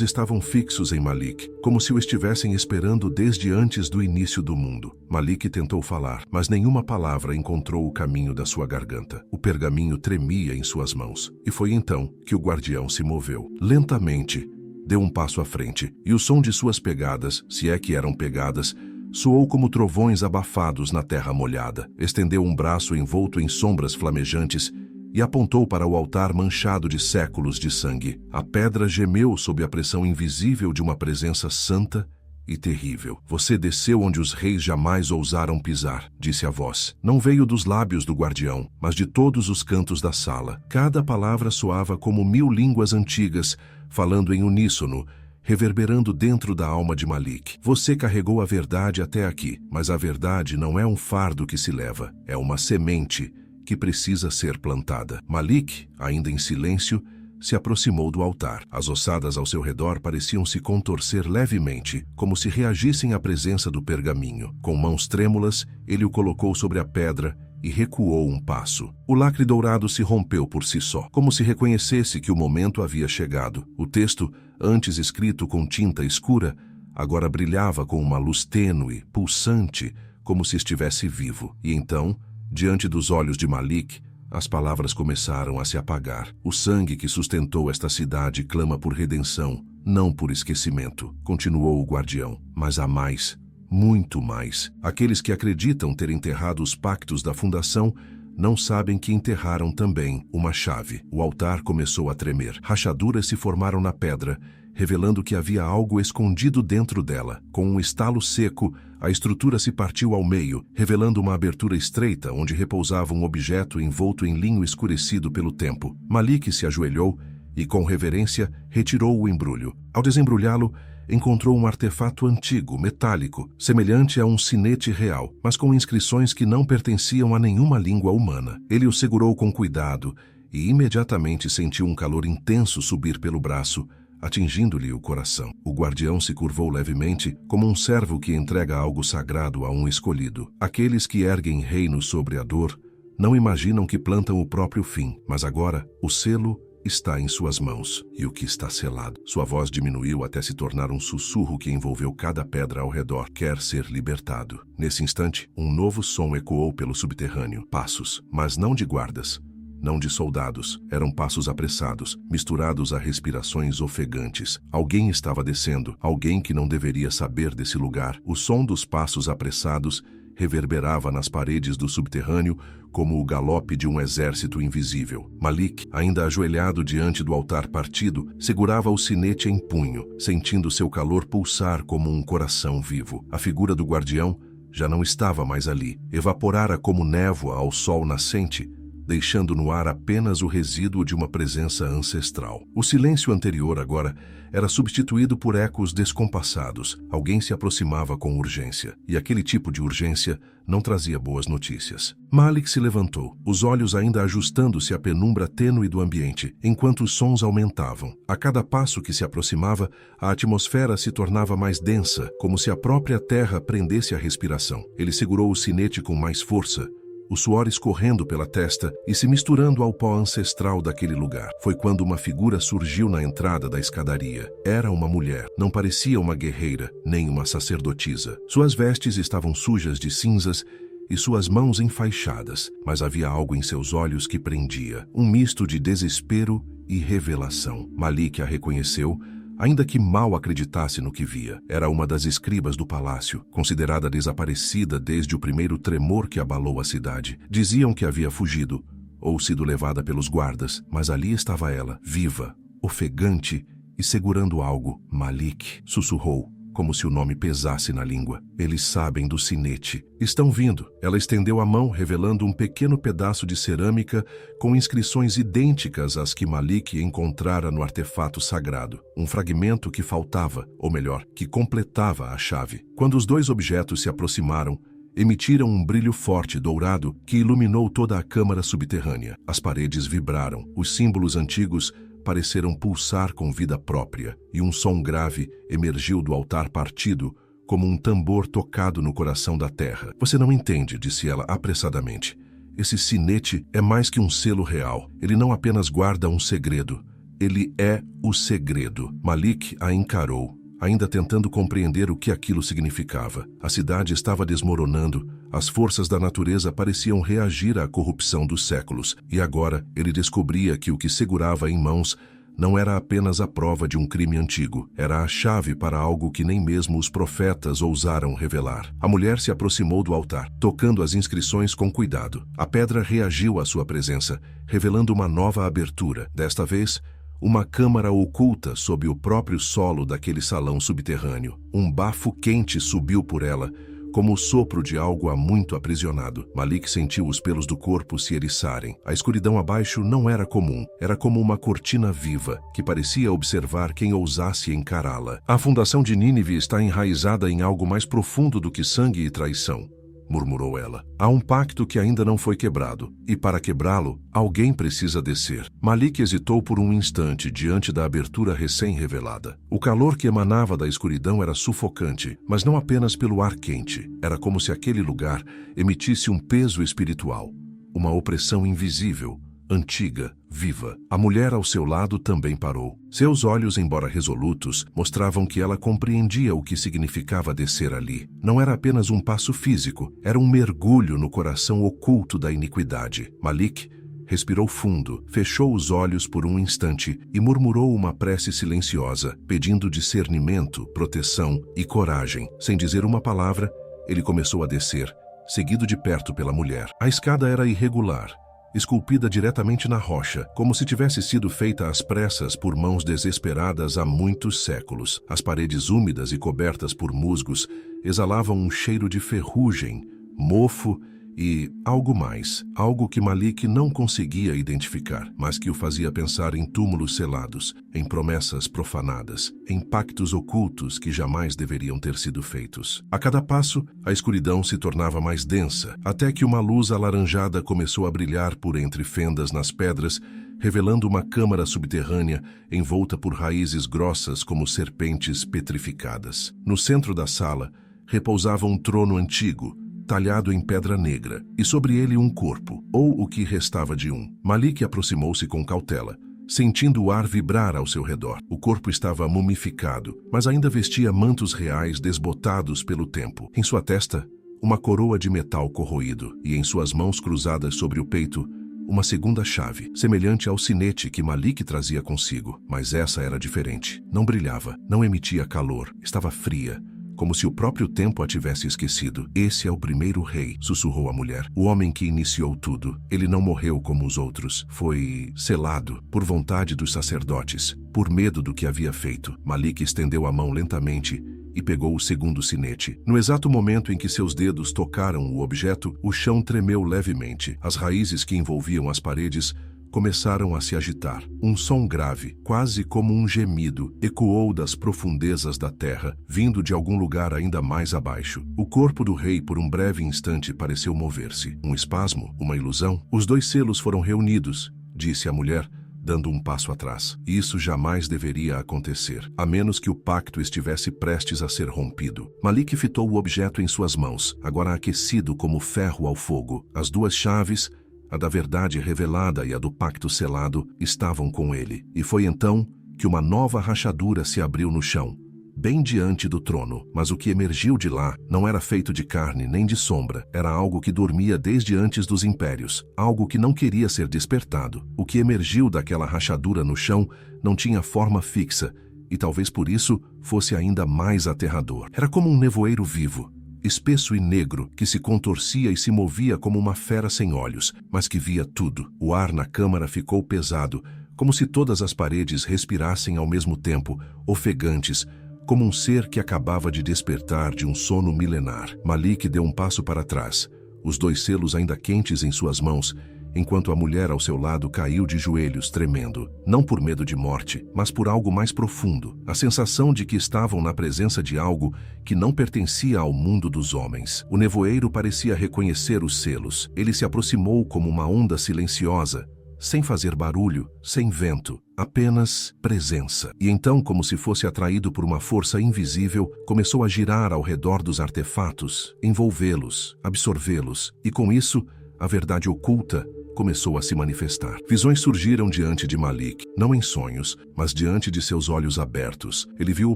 estavam fixos em Malik, como se o estivessem esperando desde antes do início do mundo. Malik tentou falar, mas nenhuma palavra encontrou o caminho da sua garganta. O pergaminho tremia em suas mãos, e foi então que o guardião se moveu. Lentamente, deu um passo à frente, e o som de suas pegadas, se é que eram pegadas, soou como trovões abafados na terra molhada. Estendeu um braço envolto em sombras flamejantes e apontou para o altar manchado de séculos de sangue. A pedra gemeu sob a pressão invisível de uma presença santa e terrível. Você desceu onde os reis jamais ousaram pisar, disse a voz. Não veio dos lábios do guardião, mas de todos os cantos da sala. Cada palavra soava como 1000 línguas antigas, falando em uníssono, reverberando dentro da alma de Malik. Você carregou a verdade até aqui, mas a verdade não é um fardo que se leva, é uma semente que precisa ser plantada. Malik, ainda em silêncio, se aproximou do altar. As ossadas ao seu redor pareciam se contorcer levemente, como se reagissem à presença do pergaminho. Com mãos trêmulas, ele o colocou sobre a pedra e recuou um passo. O lacre dourado se rompeu por si só, como se reconhecesse que o momento havia chegado. O texto, antes escrito com tinta escura, agora brilhava com uma luz tênue, pulsante, como se estivesse vivo. E então, diante dos olhos de Malik, as palavras começaram a se apagar. O sangue que sustentou esta cidade clama por redenção, não por esquecimento, continuou o guardião. Mas há mais, muito mais. Aqueles que acreditam ter enterrado os pactos da fundação não sabem que enterraram também uma chave. O altar começou a tremer. Rachaduras se formaram na pedra, revelando que havia algo escondido dentro dela. Com um estalo seco, a estrutura se partiu ao meio, revelando uma abertura estreita onde repousava um objeto envolto em linho escurecido pelo tempo. Malik se ajoelhou e, com reverência, retirou o embrulho. Ao desembrulhá-lo, encontrou um artefato antigo, metálico, semelhante a um sinete real, mas com inscrições que não pertenciam a nenhuma língua humana. Ele o segurou com cuidado e imediatamente sentiu um calor intenso subir pelo braço, atingindo-lhe o coração. O guardião se curvou levemente, como um servo que entrega algo sagrado a um escolhido. Aqueles que erguem reino sobre a dor não imaginam que plantam o próprio fim, mas agora o selo está em suas mãos, e o que está selado. Sua voz diminuiu até se tornar um sussurro que envolveu cada pedra ao redor. Quer ser libertado. Nesse instante, um novo som ecoou pelo subterrâneo. Passos, mas não de guardas, não de soldados. Eram passos apressados, misturados a respirações ofegantes. Alguém estava descendo, alguém que não deveria saber desse lugar. O som dos passos apressados reverberava nas paredes do subterrâneo como o galope de um exército invisível. Malik, ainda ajoelhado diante do altar partido, segurava o sinete em punho, sentindo seu calor pulsar como um coração vivo. A figura do guardião já não estava mais ali. Evaporara como névoa ao sol nascente, deixando no ar apenas o resíduo de uma presença ancestral. O silêncio anterior agora era substituído por ecos descompassados. Alguém se aproximava com urgência, e aquele tipo de urgência não trazia boas notícias. Malik se levantou, os olhos ainda ajustando-se à penumbra tênue do ambiente, enquanto os sons aumentavam. A cada passo que se aproximava, a atmosfera se tornava mais densa, como se a própria terra prendesse a respiração. Ele segurou o sinete com mais força, o suor escorrendo pela testa e se misturando ao pó ancestral daquele lugar. Foi quando uma figura surgiu na entrada da escadaria. Era uma mulher. Não parecia uma guerreira, nem uma sacerdotisa. Suas vestes estavam sujas de cinzas e suas mãos enfaixadas, mas havia algo em seus olhos que prendia, um misto de desespero e revelação. Malik a reconheceu, ainda que mal acreditasse no que via. Era uma das escribas do palácio, considerada desaparecida desde o primeiro tremor que abalou a cidade. Diziam que havia fugido, ou sido levada pelos guardas, mas ali estava ela, viva, ofegante e segurando algo. Malik sussurrou, como se o nome pesasse na língua. Eles sabem do sinete. Estão vindo. Ela estendeu a mão, revelando um pequeno pedaço de cerâmica com inscrições idênticas às que Malik encontrara no artefato sagrado. Um fragmento que faltava, ou melhor, que completava a chave. Quando os dois objetos se aproximaram, emitiram um brilho forte dourado que iluminou toda a câmara subterrânea. As paredes vibraram. Os símbolos antigos pareceram pulsar com vida própria, e um som grave emergiu do altar partido, como um tambor tocado no coração da terra. Você não entende, disse ela apressadamente. Esse sinete é mais que um selo real. Ele não apenas guarda um segredo. Ele é o segredo. Malik a encarou, ainda tentando compreender o que aquilo significava. A cidade estava desmoronando, as forças da natureza pareciam reagir à corrupção dos séculos, e agora ele descobria que o que segurava em mãos não era apenas a prova de um crime antigo, era a chave para algo que nem mesmo os profetas ousaram revelar. A mulher se aproximou do altar, tocando as inscrições com cuidado. A pedra reagiu à sua presença, revelando uma nova abertura. Desta vez, uma câmara oculta sob o próprio solo daquele salão subterrâneo. Um bafo quente subiu por ela, como o sopro de algo há muito aprisionado. Malik sentiu os pelos do corpo se eriçarem. A escuridão abaixo não era comum. Era como uma cortina viva, que parecia observar quem ousasse encará-la. A fundação de Nínive está enraizada em algo mais profundo do que sangue e traição, murmurou ela. Há um pacto que ainda não foi quebrado, e para quebrá-lo, alguém precisa descer. Malik hesitou por um instante diante da abertura recém-revelada. O calor que emanava da escuridão era sufocante, mas não apenas pelo ar quente. Era como se aquele lugar emitisse um peso espiritual, uma opressão invisível, antiga, viva. A mulher ao seu lado também parou. Seus olhos, embora resolutos, mostravam que ela compreendia o que significava descer ali. Não era apenas um passo físico, era um mergulho no coração oculto da iniquidade. Malik respirou fundo, fechou os olhos por um instante e murmurou uma prece silenciosa, pedindo discernimento, proteção e coragem. Sem dizer uma palavra, ele começou a descer, seguido de perto pela mulher. A escada era irregular, esculpida diretamente na rocha, como se tivesse sido feita às pressas por mãos desesperadas há muitos séculos. As paredes úmidas e cobertas por musgos exalavam um cheiro de ferrugem, mofo e algo mais, algo que Malik não conseguia identificar, mas que o fazia pensar em túmulos selados, em promessas profanadas, em pactos ocultos que jamais deveriam ter sido feitos. A cada passo, a escuridão se tornava mais densa, até que uma luz alaranjada começou a brilhar por entre fendas nas pedras, revelando uma câmara subterrânea envolta por raízes grossas como serpentes petrificadas. No centro da sala, repousava um trono antigo, talhado em pedra negra, e sobre ele um corpo, ou o que restava de um. Malik aproximou-se com cautela, sentindo o ar vibrar ao seu redor. O corpo estava mumificado, mas ainda vestia mantos reais desbotados pelo tempo. Em sua testa, uma coroa de metal corroído, e em suas mãos cruzadas sobre o peito, uma segunda chave, semelhante ao sinete que Malik trazia consigo. Mas essa era diferente. Não brilhava, não emitia calor, estava fria, como se o próprio tempo a tivesse esquecido. Esse é o primeiro rei, sussurrou a mulher. O homem que iniciou tudo. Ele não morreu como os outros. Foi selado por vontade dos sacerdotes, por medo do que havia feito. Malik estendeu a mão lentamente e pegou o segundo sinete. No exato momento em que seus dedos tocaram o objeto, o chão tremeu levemente. As raízes que envolviam as paredes começaram a se agitar. Um som grave, quase como um gemido, ecoou das profundezas da terra, vindo de algum lugar ainda mais abaixo. O corpo do rei, por um breve instante, pareceu mover-se. Um espasmo? Uma ilusão? Os dois selos foram reunidos, disse a mulher, dando um passo atrás. Isso jamais deveria acontecer, a menos que o pacto estivesse prestes a ser rompido. Malik fitou o objeto em suas mãos, agora aquecido como ferro ao fogo. As duas chaves, a da verdade revelada e a do pacto selado, estavam com ele. E foi então que uma nova rachadura se abriu no chão, bem diante do trono. Mas o que emergiu de lá não era feito de carne nem de sombra. Era algo que dormia desde antes dos impérios, algo que não queria ser despertado. O que emergiu daquela rachadura no chão não tinha forma fixa, e talvez por isso fosse ainda mais aterrador. Era como um nevoeiro vivo, espesso e negro, que se contorcia e se movia como uma fera sem olhos, mas que via tudo. O ar na câmara ficou pesado, como se todas as paredes respirassem ao mesmo tempo, ofegantes, como um ser que acabava de despertar de um sono milenar. Malik deu um passo para trás, os dois selos ainda quentes em suas mãos, enquanto a mulher ao seu lado caiu de joelhos tremendo, não por medo de morte, mas por algo mais profundo, a sensação de que estavam na presença de algo que não pertencia ao mundo dos homens. O nevoeiro parecia reconhecer os selos. Ele se aproximou como uma onda silenciosa, sem fazer barulho, sem vento, apenas presença. E então, como se fosse atraído por uma força invisível, começou a girar ao redor dos artefatos, envolvê-los, absorvê-los, e com isso, a verdade oculta começou a se manifestar. Visões surgiram diante de Malik, não em sonhos, mas diante de seus olhos abertos. Ele viu o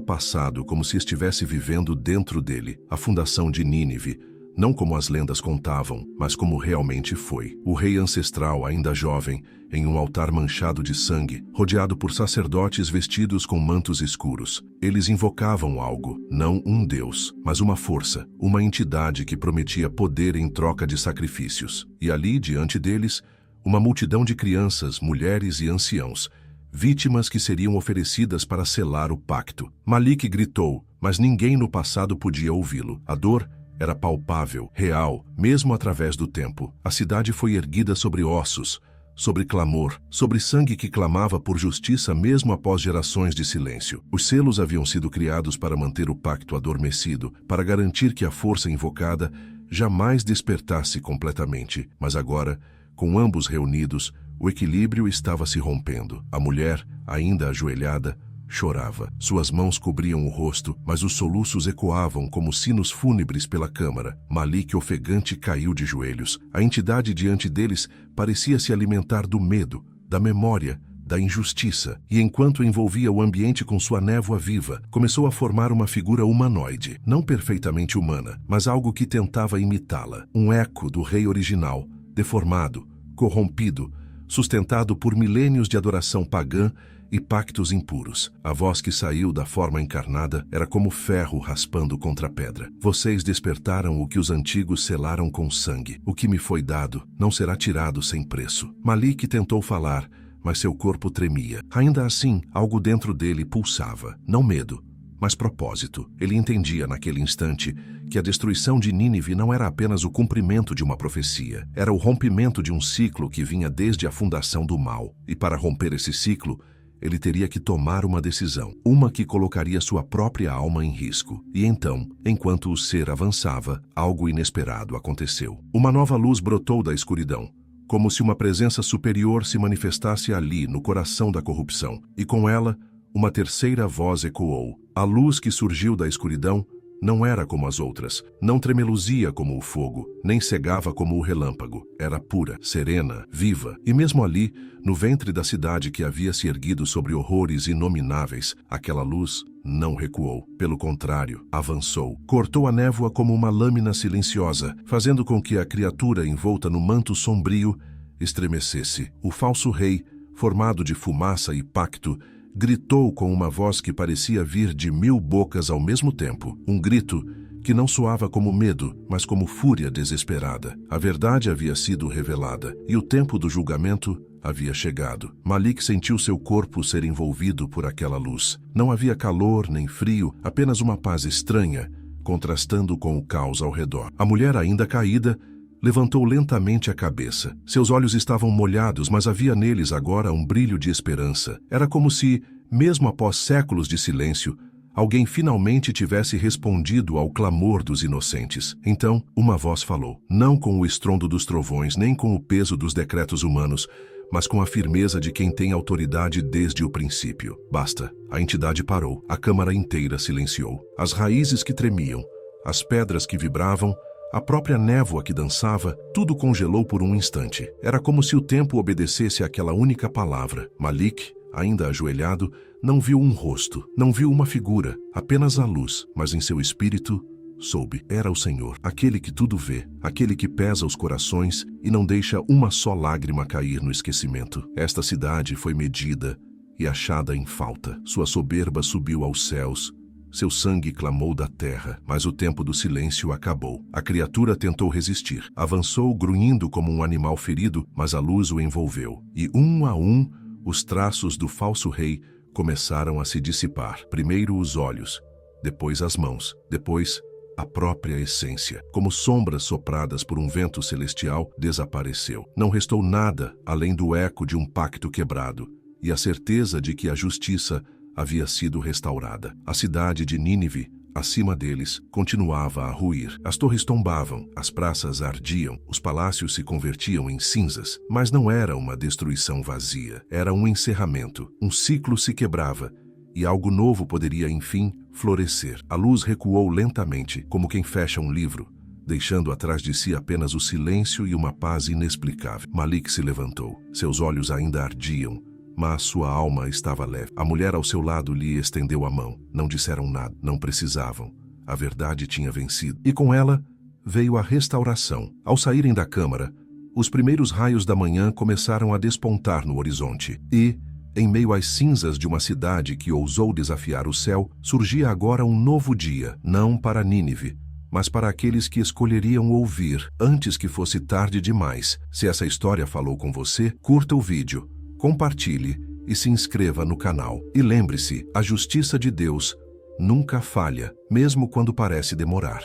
passado como se estivesse vivendo dentro dele, a fundação de Nínive, não como as lendas contavam, mas como realmente foi. O rei ancestral, ainda jovem, em um altar manchado de sangue, rodeado por sacerdotes vestidos com mantos escuros. Eles invocavam algo, não um deus, mas uma força, uma entidade que prometia poder em troca de sacrifícios. E ali, diante deles, uma multidão de crianças, mulheres e anciãos, vítimas que seriam oferecidas para selar o pacto. Malik gritou, mas ninguém no passado podia ouvi-lo. A dor era palpável, real, mesmo através do tempo. A cidade foi erguida sobre ossos, sobre clamor, sobre sangue que clamava por justiça mesmo após gerações de silêncio. Os selos haviam sido criados para manter o pacto adormecido, para garantir que a força invocada jamais despertasse completamente. Mas agora, com ambos reunidos, o equilíbrio estava se rompendo. A mulher, ainda ajoelhada, chorava. Suas mãos cobriam o rosto, mas os soluços ecoavam como sinos fúnebres pela câmara. Malik, ofegante, caiu de joelhos. A entidade diante deles parecia se alimentar do medo, da memória, da injustiça, e enquanto envolvia o ambiente com sua névoa viva, começou a formar uma figura humanoide, não perfeitamente humana, mas algo que tentava imitá-la. Um eco do rei original, deformado, corrompido, sustentado por milênios de adoração pagã e pactos impuros. A voz que saiu da forma encarnada era como ferro raspando contra a pedra. Vocês despertaram o que os antigos selaram com sangue. O que me foi dado não será tirado sem preço. Malik tentou falar, mas seu corpo tremia. Ainda assim, algo dentro dele pulsava. Não medo, mas propósito. Ele entendia naquele instante que a destruição de Nínive não era apenas o cumprimento de uma profecia. Era o rompimento de um ciclo que vinha desde a fundação do mal. E para romper esse ciclo, ele teria que tomar uma decisão, uma que colocaria sua própria alma em risco. E então, enquanto o ser avançava, algo inesperado aconteceu. Uma nova luz brotou da escuridão, como se uma presença superior se manifestasse ali, no coração da corrupção. E com ela, uma terceira voz ecoou. A luz que surgiu da escuridão não era como as outras, não tremeluzia como o fogo, nem cegava como o relâmpago. Era pura, serena, viva. E mesmo ali, no ventre da cidade que havia se erguido sobre horrores inomináveis, aquela luz não recuou. Pelo contrário, avançou. Cortou a névoa como uma lâmina silenciosa, fazendo com que a criatura envolta no manto sombrio estremecesse. O falso rei, formado de fumaça e pacto, gritou com uma voz que parecia vir de 1000 bocas ao mesmo tempo. Um grito que não soava como medo, mas como fúria desesperada. A verdade havia sido revelada, e o tempo do julgamento havia chegado. Malik sentiu seu corpo ser envolvido por aquela luz. Não havia calor nem frio, apenas uma paz estranha, contrastando com o caos ao redor. A mulher, ainda caída, levantou lentamente a cabeça. Seus olhos estavam molhados, mas havia neles agora um brilho de esperança. Era como se, mesmo após séculos de silêncio, alguém finalmente tivesse respondido ao clamor dos inocentes. Então, uma voz falou, não com o estrondo dos trovões, nem com o peso dos decretos humanos, mas com a firmeza de quem tem autoridade desde o princípio. Basta. A entidade parou. A câmara inteira silenciou. As raízes que tremiam, as pedras que vibravam, a própria névoa que dançava, tudo congelou por um instante. Era como se o tempo obedecesse àquela única palavra. Malik, ainda ajoelhado, não viu um rosto, não viu uma figura, apenas a luz, mas em seu espírito soube. Era o Senhor, aquele que tudo vê, aquele que pesa os corações e não deixa uma só lágrima cair no esquecimento. Esta cidade foi medida e achada em falta. Sua soberba subiu aos céus, seu sangue clamou da terra, mas o tempo do silêncio acabou. A criatura tentou resistir, avançou grunhindo como um animal ferido, mas a luz o envolveu. E um a um, os traços do falso rei começaram a se dissipar. Primeiro os olhos, depois as mãos, depois a própria essência. Como sombras sopradas por um vento celestial, desapareceu. Não restou nada além do eco de um pacto quebrado e a certeza de que a justiça havia sido restaurada. A cidade de Nínive, acima deles, continuava a ruir. As torres tombavam, as praças ardiam, os palácios se convertiam em cinzas. Mas não era uma destruição vazia, era um encerramento. Um ciclo se quebrava e algo novo poderia, enfim, florescer. A luz recuou lentamente, como quem fecha um livro, deixando atrás de si apenas o silêncio e uma paz inexplicável. Malik se levantou. Seus olhos ainda ardiam, mas sua alma estava leve. A mulher ao seu lado lhe estendeu a mão. Não disseram nada, não precisavam. A verdade tinha vencido. E com ela veio a restauração. Ao saírem da câmara, os primeiros raios da manhã começaram a despontar no horizonte. E, em meio às cinzas de uma cidade que ousou desafiar o céu, surgia agora um novo dia, não para Nínive, mas para aqueles que escolheriam ouvir antes que fosse tarde demais. Se essa história falou com você, curta o vídeo, compartilhe e se inscreva no canal. E lembre-se, a justiça de Deus nunca falha, mesmo quando parece demorar.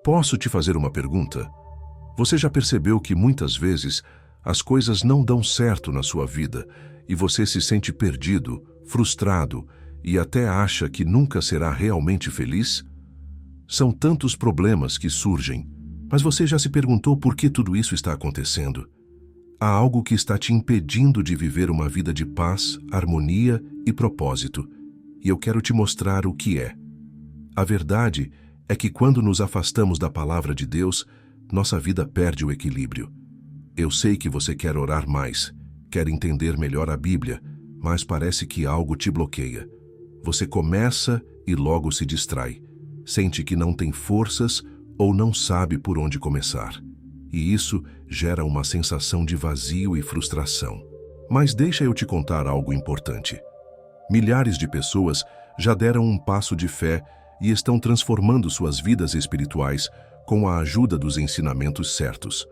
Posso te fazer uma pergunta? Você já percebeu que muitas vezes as coisas não dão certo na sua vida e você se sente perdido, frustrado e até acha que nunca será realmente feliz? São tantos problemas que surgem, mas você já se perguntou por que tudo isso está acontecendo? Há algo que está te impedindo de viver uma vida de paz, harmonia e propósito, e eu quero te mostrar o que é. A verdade é que quando nos afastamos da palavra de Deus, nossa vida perde o equilíbrio. Eu sei que você quer orar mais, quer entender melhor a Bíblia, mas parece que algo te bloqueia. Você começa e logo se distrai, sente que não tem forças ou não sabe por onde começar. E isso gera uma sensação de vazio e frustração. Mas deixa eu te contar algo importante. Milhares de pessoas já deram um passo de fé e estão transformando suas vidas espirituais com a ajuda dos ensinamentos certos.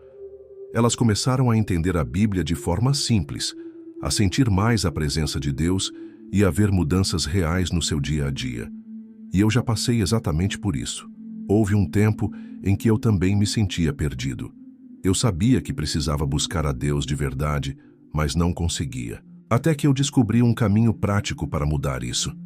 Elas começaram a entender a Bíblia de forma simples, a sentir mais a presença de Deus e a ver mudanças reais no seu dia a dia. E eu já passei exatamente por isso. Houve um tempo em que eu também me sentia perdido. Eu sabia que precisava buscar a Deus de verdade, mas não conseguia. Até que eu descobri um caminho prático para mudar isso.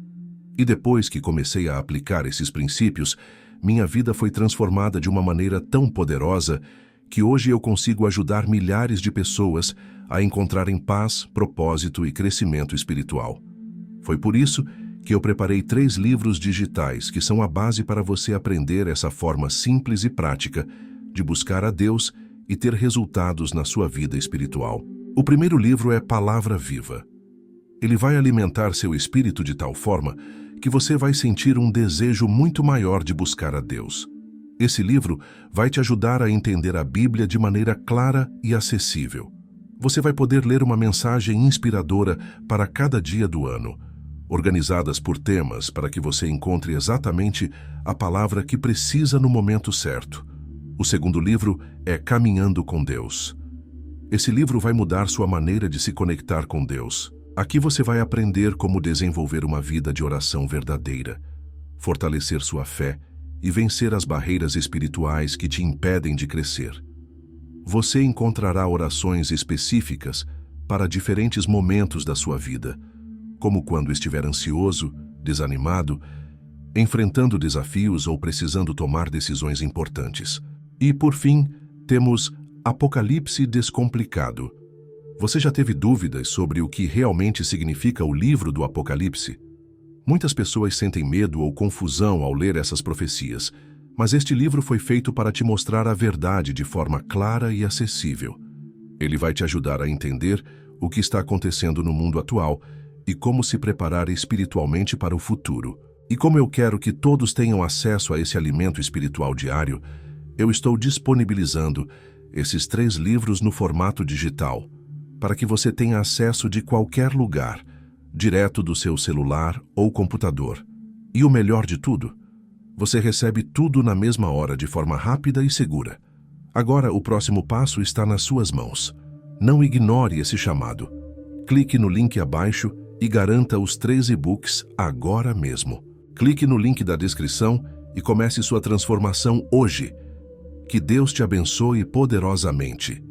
E depois que comecei a aplicar esses princípios, minha vida foi transformada de uma maneira tão poderosa que hoje eu consigo ajudar milhares de pessoas a encontrarem paz, propósito e crescimento espiritual. Foi por isso que eu preparei 3 livros digitais que são a base para você aprender essa forma simples e prática de buscar a Deus e ter resultados na sua vida espiritual. O primeiro livro é Palavra Viva. Ele vai alimentar seu espírito de tal forma que você vai sentir um desejo muito maior de buscar a Deus. Esse livro vai te ajudar a entender a Bíblia de maneira clara e acessível. Você vai poder ler uma mensagem inspiradora para cada dia do ano, organizadas por temas para que você encontre exatamente a palavra que precisa no momento certo. O segundo livro é Caminhando com Deus. Esse livro vai mudar sua maneira de se conectar com Deus. Aqui você vai aprender como desenvolver uma vida de oração verdadeira, fortalecer sua fé e vencer as barreiras espirituais que te impedem de crescer. Você encontrará orações específicas para diferentes momentos da sua vida, como quando estiver ansioso, desanimado, enfrentando desafios ou precisando tomar decisões importantes. E, por fim, temos Apocalipse Descomplicado. Você já teve dúvidas sobre o que realmente significa o livro do Apocalipse? Muitas pessoas sentem medo ou confusão ao ler essas profecias, mas este livro foi feito para te mostrar a verdade de forma clara e acessível. Ele vai te ajudar a entender o que está acontecendo no mundo atual e como se preparar espiritualmente para o futuro. E como eu quero que todos tenham acesso a esse alimento espiritual diário, eu estou disponibilizando esses 3 livros no formato digital, para que você tenha acesso de qualquer lugar, direto do seu celular ou computador. E o melhor de tudo, você recebe tudo na mesma hora de forma rápida e segura. Agora o próximo passo está nas suas mãos. Não ignore esse chamado. Clique no link abaixo e garanta os 3 e-books agora mesmo. Clique no link da descrição e comece sua transformação hoje. Que Deus te abençoe poderosamente.